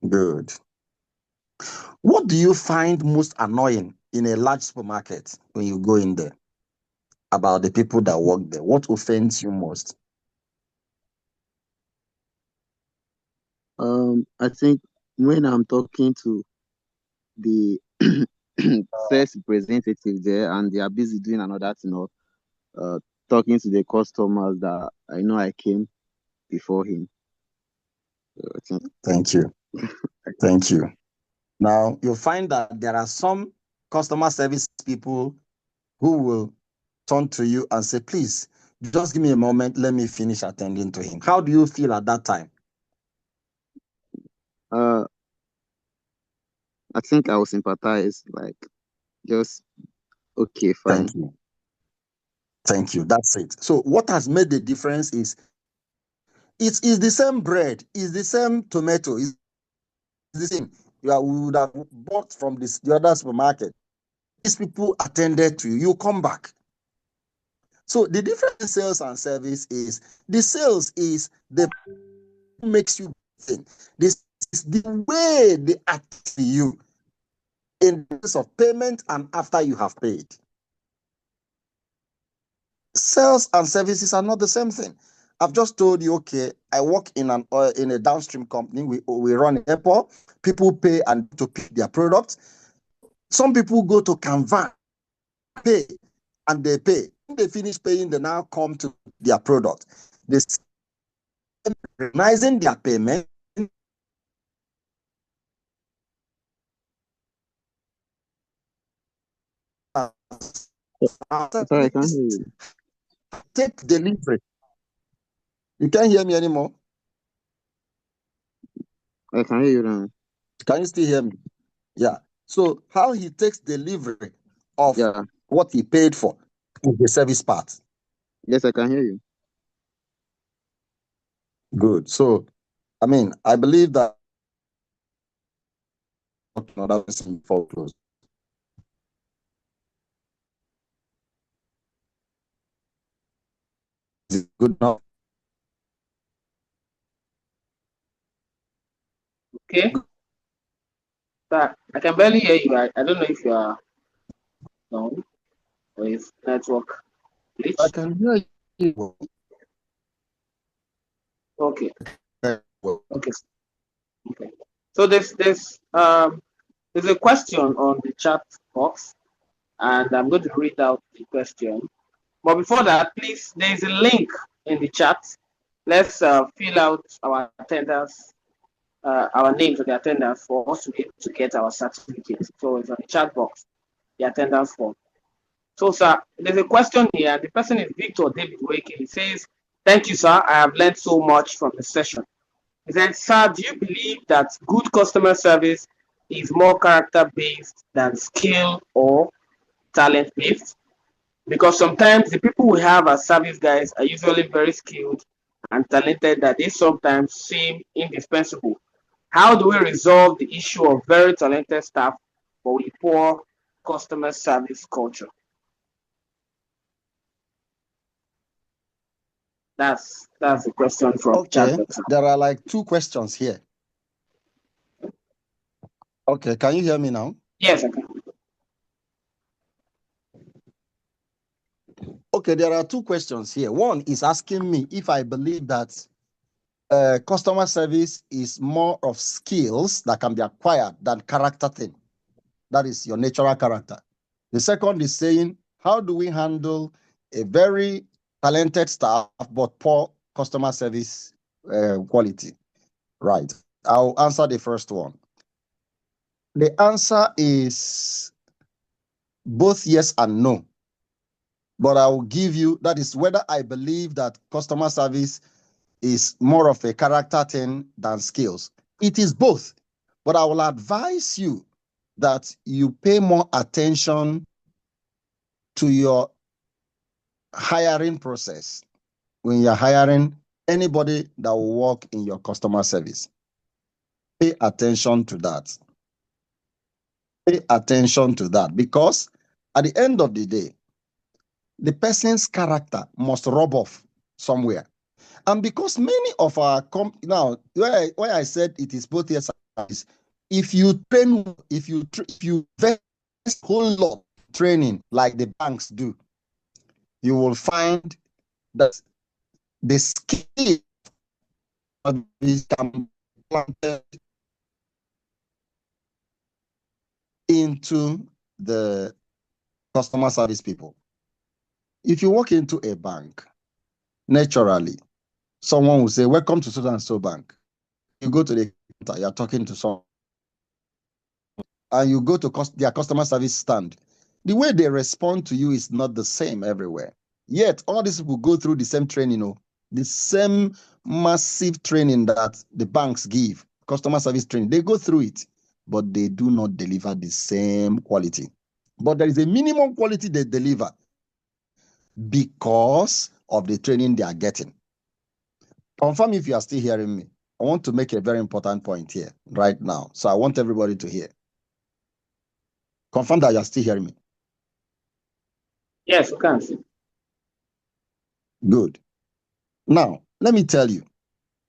Good. What do you find most annoying in a large supermarket when you go in there about the people that work there? What offends you most? I think when I'm talking to the sales representative there and they are busy doing another thing or talking to the customers that I know I came before him. So I think Thank you. Thank you. Now, you'll find that there are some customer service people who will turn to you and say, please, just give me a moment. Let me finish attending to him. How do you feel at that time? I think I will sympathize, like, just okay, fine. Thank you. Thank you. That's it. So what has made the difference is it's the same bread, it's the same tomato, it's the same. We would have bought from the other supermarket. These people attended to you, you come back. So the difference in sales and service is the sales is the makes you think. This is the way they act to you in terms of payment and after you have paid. Sales and services are not the same thing. I've just told you, okay, I work in a downstream company. We run an airport. People pay and to pick their products. Some people go to Canva, pay, and they pay. When they finish paying, they now come to their product. They recognizing their payment. Sorry, I can't hear you. Take delivery. You can't hear me anymore. I can hear you now. Can you still hear me? Yeah. So how he takes delivery of what he paid for is the service part. Yes, I can hear you. Good. So, I mean, I believe that another person before close. Is it good enough? Okay. But I can barely hear you. I don't know if you are down or if network glitch. I can hear you. Okay. Okay. Okay. So there's a question on the chat box, and I'm going to read out the question. But before that, please, there's a link in the chat. Let's fill out our attendance, our names of the attendance for us to be able to get our certificates. So it's on the chat box, the attendance form. So, sir, there's a question here. The person is Victor David Wake. He says, "Thank you, sir. I have learned so much from the session." He said, "Sir, do you believe that good customer service is more character-based than skill or talent-based? Because sometimes the people we have as service guys are usually very skilled and talented that they sometimes seem indispensable. How do we resolve the issue of very talented staff but with poor customer service culture?" That's the question from Okay. There are like two questions here. Okay, can you hear me now? Yes, I can. Okay, there are two questions here. One is asking me if I believe that customer service is more of skills that can be acquired than character thing. That is your natural character. The second is saying, how do we handle a very talented staff but poor customer service quality? Right. I'll answer the first one. The answer is both yes and no. But I will give you, that is whether I believe that customer service is more of a character thing than skills. It is both. But I will advise you that you pay more attention to your hiring process when you're hiring anybody that will work in your customer service. Pay attention to that. Pay attention to that because at the end of the day, the person's character must rub off somewhere. And because many of our now, why I said it is both yes and yes, if you train, if you invest a whole lot of training like the banks do, you will find that the skill of this can be planted into the customer service people. If you walk into a bank, naturally, someone will say, "Welcome to so and so bank." You go to the counter, you're talking to someone, and you go to their customer service stand. The way they respond to you is not the same everywhere. Yet, all these people go through the same training, the same massive training that the banks give, customer service training. They go through it, but they do not deliver the same quality. But there is a minimum quality they deliver because of the training they are getting. Confirm if you are still hearing me. I want to make a very important point here right now. So I want everybody to hear. Confirm that you are still hearing me. Yes, you can see. Good. Now, let me tell you,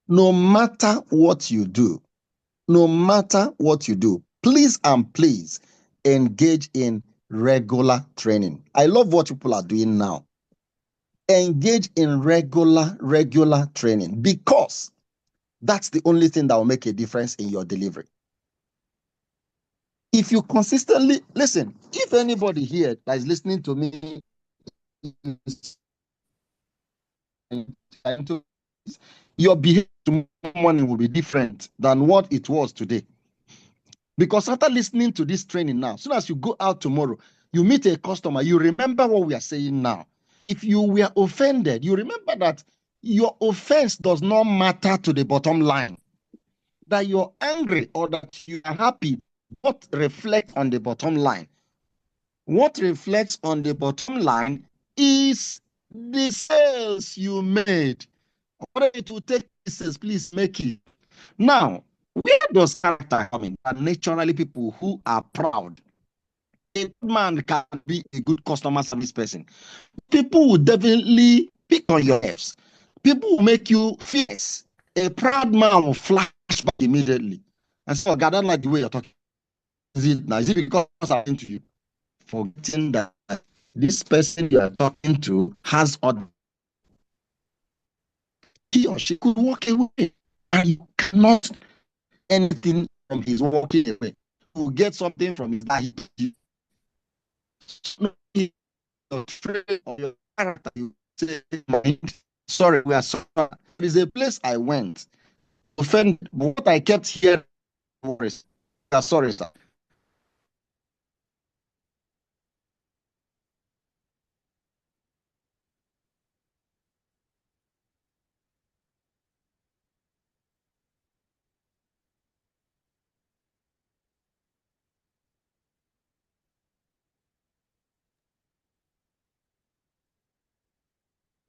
no matter what you do, please and please engage in regular training. I love what people are doing now. Engage in regular training because that's the only thing that will make a difference in your delivery. If you consistently listen, if anybody here that is listening to me, your behavior tomorrow morning will be different than what it was today. Because after listening to this training now, as soon as you go out tomorrow, you meet a customer, you remember what we are saying now. If you were offended, you remember that your offense does not matter to the bottom line. That you're angry or that you are happy, what reflects on the bottom line? What reflects on the bottom line is the sales you made. Whether it will take pieces, please make it. Now, where does character come in? And naturally, people who are proud. A good man can be a good customer service person. People will definitely pick on your nerves. People will make you fierce. A proud man will flash back immediately and say, "Oh, God, I don't like the way you're talking. Is it because I'm into you?" Forgetting that this person you are talking to has other. He or she could walk away, and you cannot anything from his walking away. You get something from his that he afraid of your character. You say, "Sorry, we are sorry. There is a place I went. Offend, but what I kept hearing was, sorry, sir."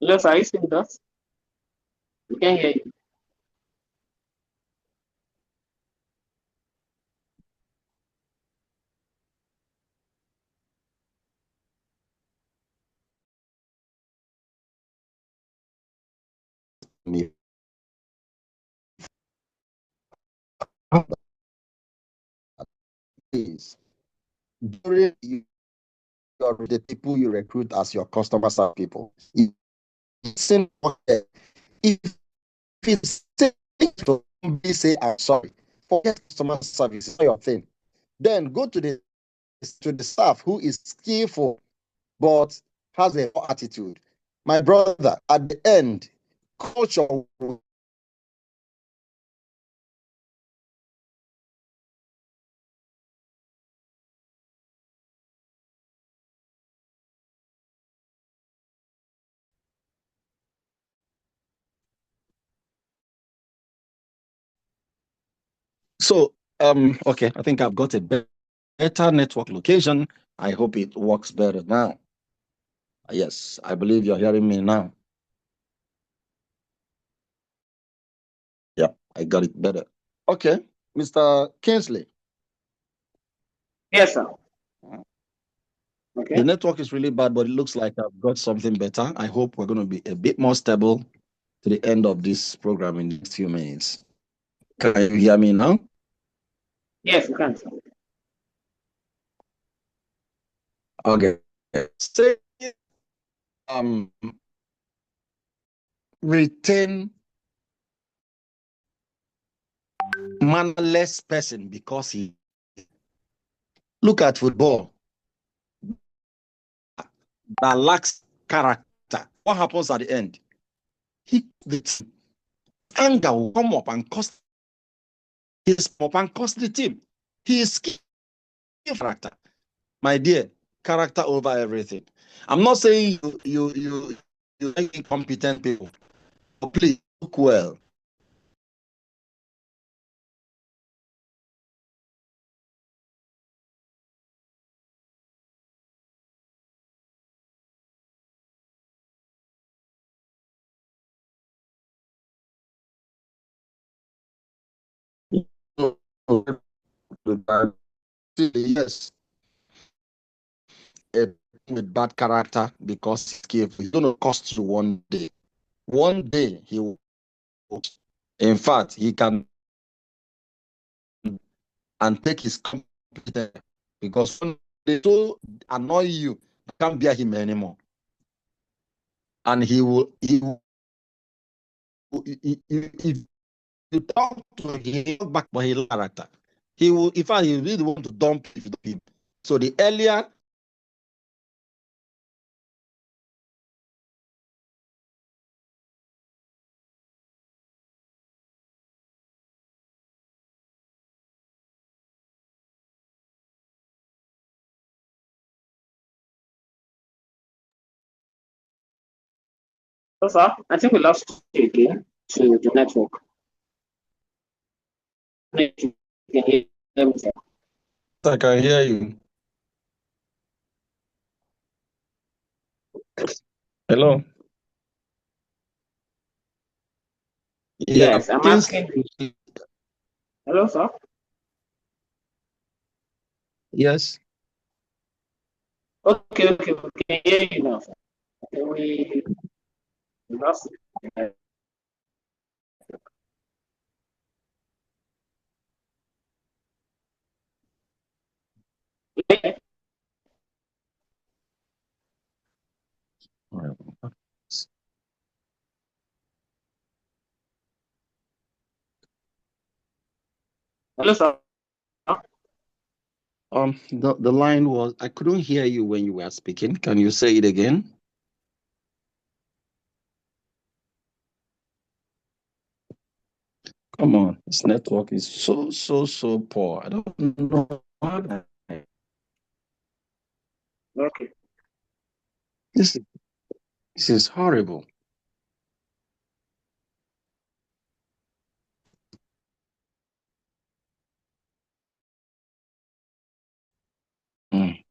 Yes, are you seeing that? We can hear you. Please, during the people you recruit as your customers are people, it's if it's to say I'm sorry, forget customer service, it's not your thing. Then go to the staff who is skillful but has a poor attitude. My brother, at the end, culture will. So, okay, I think I've got a better network location. I hope it works better now. Yes, I believe you're hearing me now. Yeah, I got it better. Okay, Mr. Kingsley. Yes, sir. Okay. The network is really bad, but it looks like I've got something better. I hope we're going to be a bit more stable to the end of this program in the next few minutes. Can you hear me now? Yes, you can, sir. Okay. Say, retain mannerless person because he look at football that lacks character. What happens at the end? The anger will come up and cost the team. He is character. My dear, character over everything. I'm not saying you incompetent people, but please look well. Yes, with bad character because he's going to cost you one day. One day he will. In fact, he can and take his competence because when they so annoy you, you can't bear him anymore, and he will. If you talk to him back by his character, he will, in fact, he really want to dump him. So the earlier So, sir, I think we lost you again to the network. If you can hear me, sir. I can hear you. Hello. Yes, I'm asking you. Hello, sir. Yes. Okay, we can hear you now, sir. Okay, we lost it. Hello, sir. The line was, I couldn't hear you when you were speaking. Can you say it again? Come on, this network is so poor. I don't know why. Okay. This is horrible. Mm.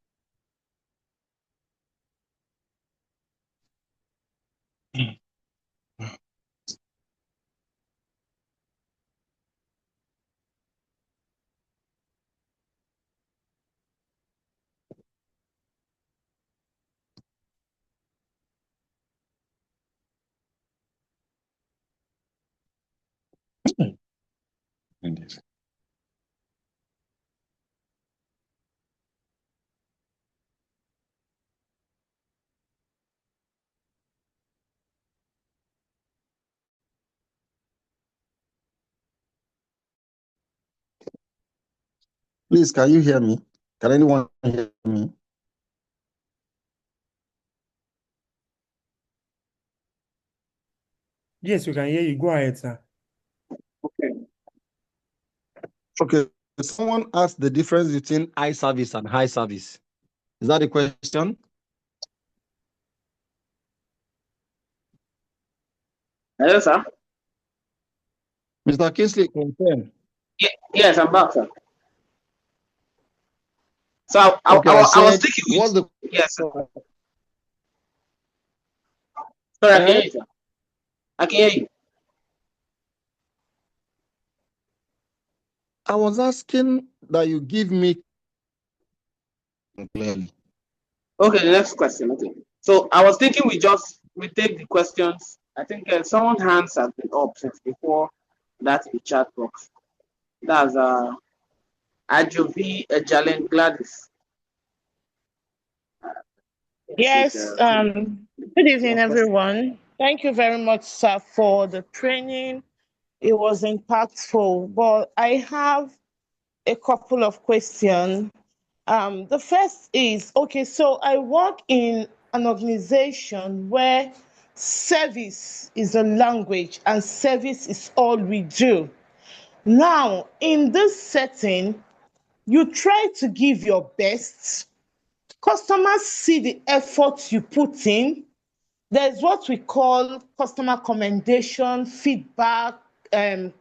Please, can you hear me? Can anyone hear me? Yes, we can hear you. Go ahead, sir. Okay. Someone asked the difference between high service and high service. Is that the question? Hello, sir. Mr. Kingsley, confirm. Yes, I'm back, sir. So Okay, I was thinking. What's the Yes, sir. Sorry, I can hear you, sir. I can hear you. I was asking that you give me clearly. Okay, the next question. Okay. So I was thinking we take the questions. I think someone's hands have been up since before that in the chat box. That's Ajovi Ejalen Gladys. Yes, good evening, everyone. Thank you very much, sir, for the training. It was impactful, but I have a couple of questions. The first is, okay, so I work in an organization where service is a language and service is all we do. Now, in this setting, you try to give your best. Customers see the effort you put in. There's what we call customer commendation, feedback,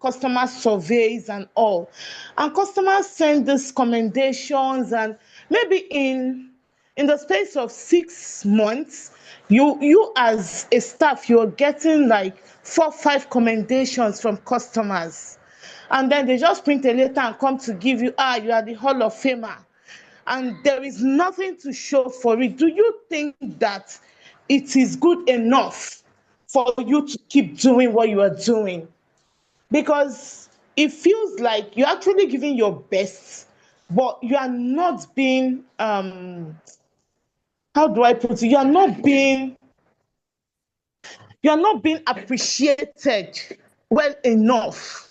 customer surveys and all. And customers send these commendations, and maybe in the space of 6 months, you as a staff, you're getting like 4 5 commendations from customers. And then they just print a letter and come to give you, you are the Hall of Famer. And there is nothing to show for it. Do you think that it is good enough for you to keep doing what you are doing? Because it feels like you're actually giving your best, but you are not being, how do I put it? You are not being appreciated well enough.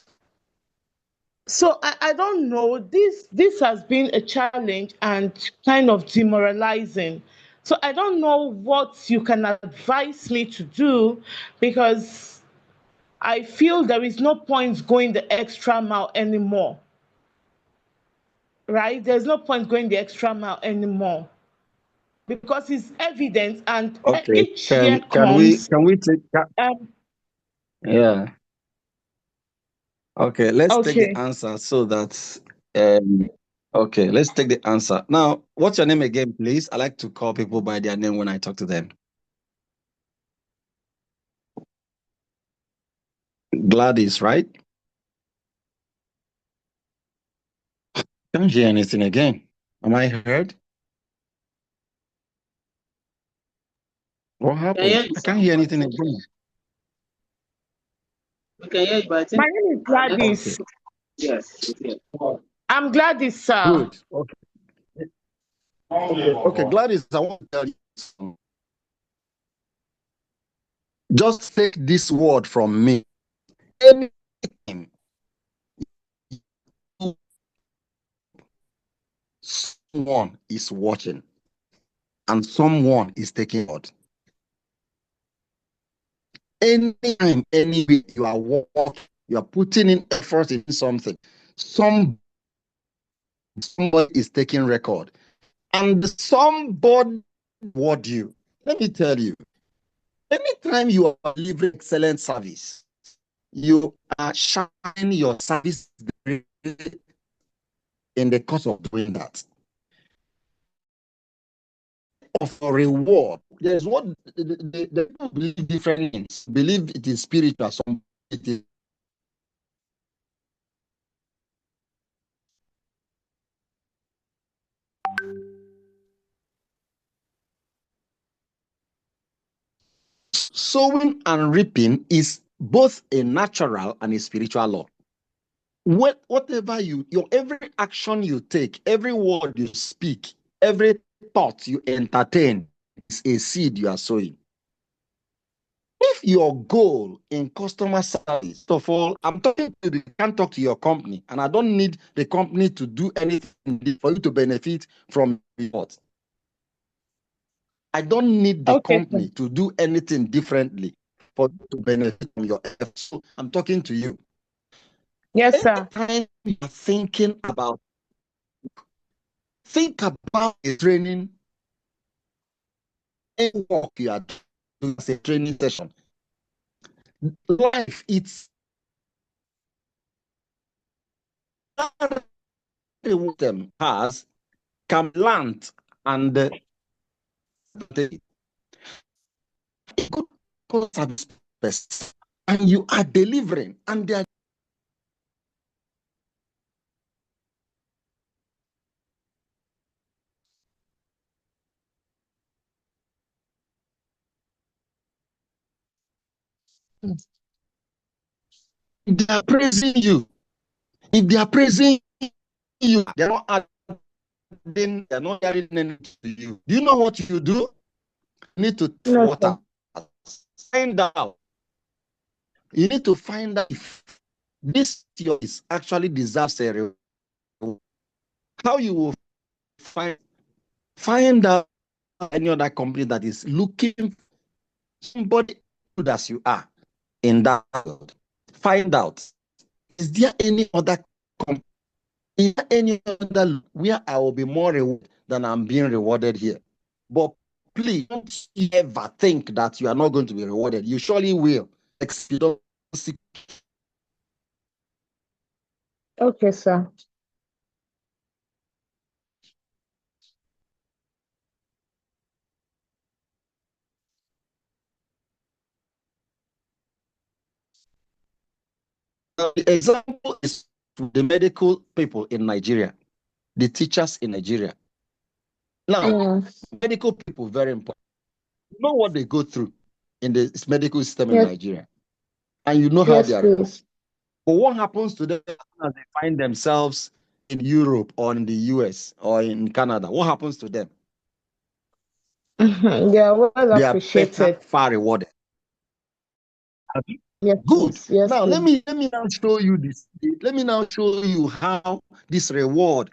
So I don't know. This has been a challenge and kind of demoralizing. So I don't know what you can advise me to do, because I feel there is no point going the extra mile anymore. Right? There's no point going the extra mile anymore, because it's evident, and Okay. each year Can we comes. Um, yeah. Okay, let's take the okay. answer so that okay, let's take the answer. Now, what's your name again, please? I like to call people by their name when I talk to them. Gladys, right? Can't hear anything again. Am I heard? What happened? I can't hear anything again. We can hear you, but I My think name is Okay, Gladys. yes, it's here. I'm Gladys, sir. good. Okay, Gladys, I want to tell you something. Just take this word from me. Anytime someone is watching and someone is taking God, anytime, anywhere you are working, you are putting in effort in something, somebody is taking record, and somebody reward you. Let me tell you, anytime you are delivering excellent service, you are shining your service in the course of doing that. Of a reward, there's what the people believe different things. Believe it is spiritual, some it is. Sowing and reaping is both a natural and a spiritual law. Whatever your every action you take, every word you speak, every thought you entertain is a seed you are sowing. If your goal in customer service, first of all, I'm talking to the can't talk to your company, and I don't need the company to do anything for you to benefit from it. I don't need the Okay, sir. company to do anything differently for you to benefit from your efforts. So I'm talking to you. Yes, sir. Anytime you're thinking about, think about a training, any work you are doing as a training session. Life, it's them has can land and the good service, and you are delivering, and they are praising you. If they are praising you, they're not adding, they're not adding anything to you. Do you know what you do? You need to No, sir. water. Find out. You need to find out if this is actually deserves a reward. How you will find out any other company that is looking somebody good as you are in that field. Find out, is there any other company, is there any other where I will be more rewarded than I'm being rewarded here? But please don't ever think that you are not going to be rewarded. You surely will. Okay, sir. The example is the medical people in Nigeria, the teachers in Nigeria. Now, medical people, very important. You know what they go through in the medical system in Yes. Nigeria, and you know how Yes, they are. please. But what happens to them as they find themselves in Europe or in the US or in Canada? What happens to them? They are well They are better, appreciated. far rewarded. Yes, Good. please. Yes, Now let please. me now show you this. Let me now show you how this reward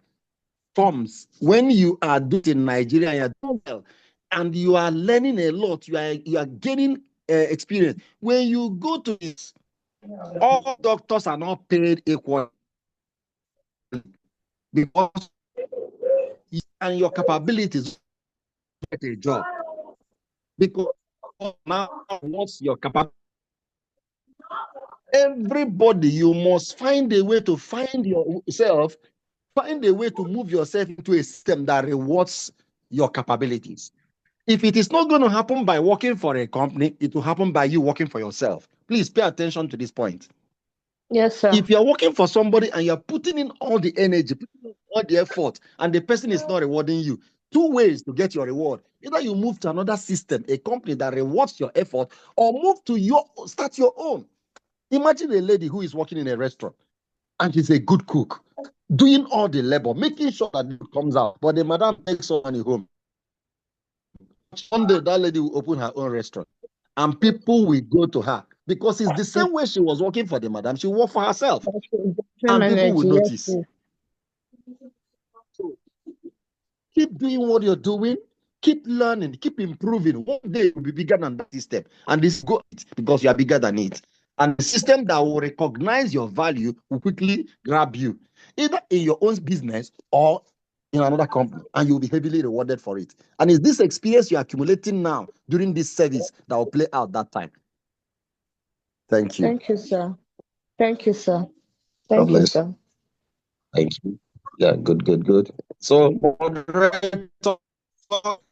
forms when you are doing it in Nigeria and you're doing well, and you are learning a lot. You are gaining experience. When you go to this, all doctors are not paid equally because you and your capabilities get a job. Because now once your capacity, everybody, you must find a way to find yourself, find a way to move yourself into a system that rewards your capabilities. If it is not going to happen by working for a company, it will happen by you working for yourself. Please pay attention to this point. Yes, sir. If you're working for somebody and you're putting in all the energy, putting in all the effort, and the person is not rewarding you, two ways to get your reward. Either you move to another system, a company that rewards your effort, or start your own. Imagine a lady who is working in a restaurant and she's a good cook, doing all the labor, making sure that it comes out. But the madam takes some money home. One day, that lady will open her own restaurant and people will go to her because it's the same way she was working for the madam. She worked for herself and people will notice. Yes, So keep doing what you're doing, keep learning, keep improving. One day you'll be bigger than that system. And this go because you are bigger than it. And the system that will recognize your value will quickly grab you, either in your own business or in another company, and you'll be heavily rewarded for it. And it's this experience you're accumulating now during this service that will play out that time. Thank you. Thank you, sir. Thank you, sir. Thank you, sir. Thank you. Yeah, good. So, moderator,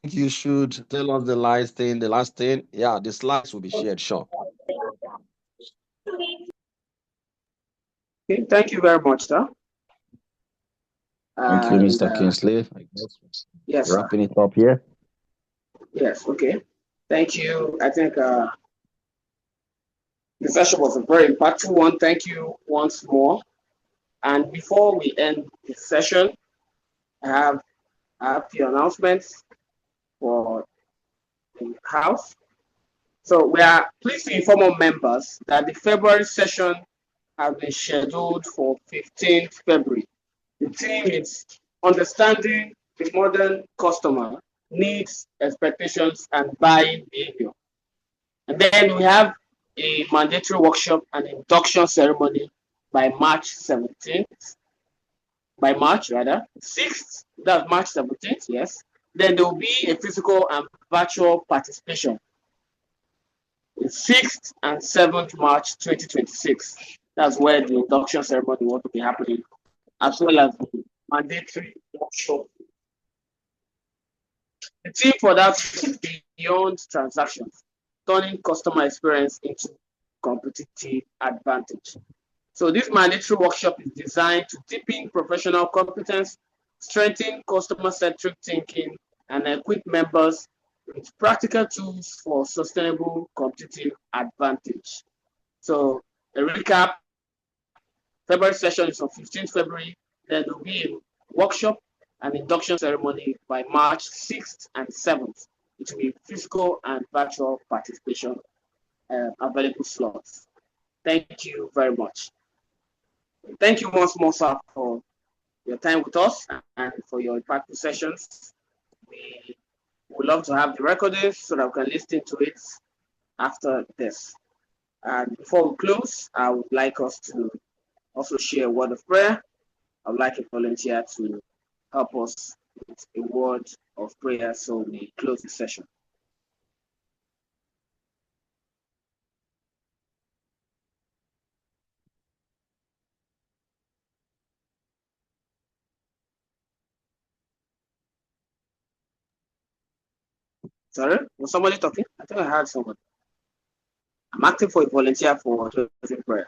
you should tell us the last thing. The last thing, yeah, the slides will be shared. Sure. Okay, thank you very much, sir. Thank you, Mr. Kingsley. I guess yes, wrapping it up here. Yes, okay. Thank you. I think the session was a very impactful one. Thank you once more. And before we end the session, I have a few announcements for the House. So we are pleased to inform our members that the February session has been scheduled for 15th February. The theme is understanding the modern customer needs, expectations, and buying behavior. And then we have a mandatory workshop and induction ceremony by March 17th. By March, rather, 6th, that's March 17th, yes. Then there will be a physical and virtual participation. 6th and 7th March 2026. That's where the induction ceremony will be happening, as well as the mandatory workshop. The theme for that is beyond transactions, turning customer experience into competitive advantage. So this mandatory workshop is designed to deepen professional competence, strengthen customer-centric thinking, and equip members with practical tools for sustainable competitive advantage. So a recap, February session is on 15th February, then there will be a workshop and induction ceremony by March 6th and 7th. It will be physical and virtual participation available slots. Thank you very much. Thank you once more, sir, for your time with us and for your impactful sessions. We would love to have the recordings so that we can listen to it after this. And before we close, I would like us to also share a word of prayer. I would like a volunteer to help us with a word of prayer so we close the session. Sorry, was somebody talking? I think I heard someone. I'm asking for a volunteer for closing prayer.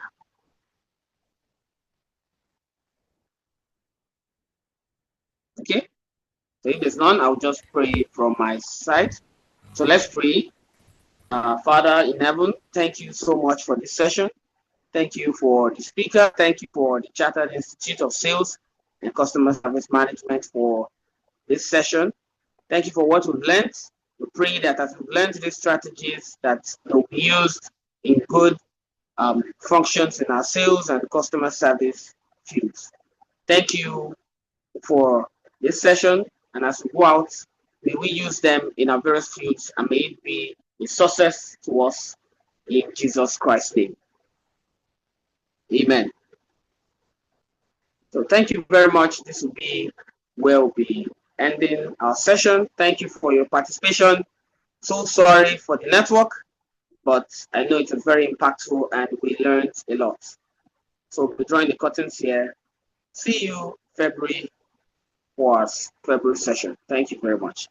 Okay, so if there's none, I'll just pray from my side. So let's pray. Father in heaven, thank you so much for this session. Thank you for the speaker. Thank you for the Chartered Institute of Sales and Customer Service Management for this session. Thank you for what we've learned. We pray that as we've learned these strategies, that they'll be used in good functions in our sales and customer service fields. Thank you for this session, and as we go out, may we use them in our various fields and may it be a success to us in Jesus Christ's name. Amen. So thank you very much. This will be where we'll be ending our session. Thank you for your participation. So sorry for the network, but I know it was very impactful and we learned a lot. So we're drawing the curtains here. See you February for our February session. Thank you very much.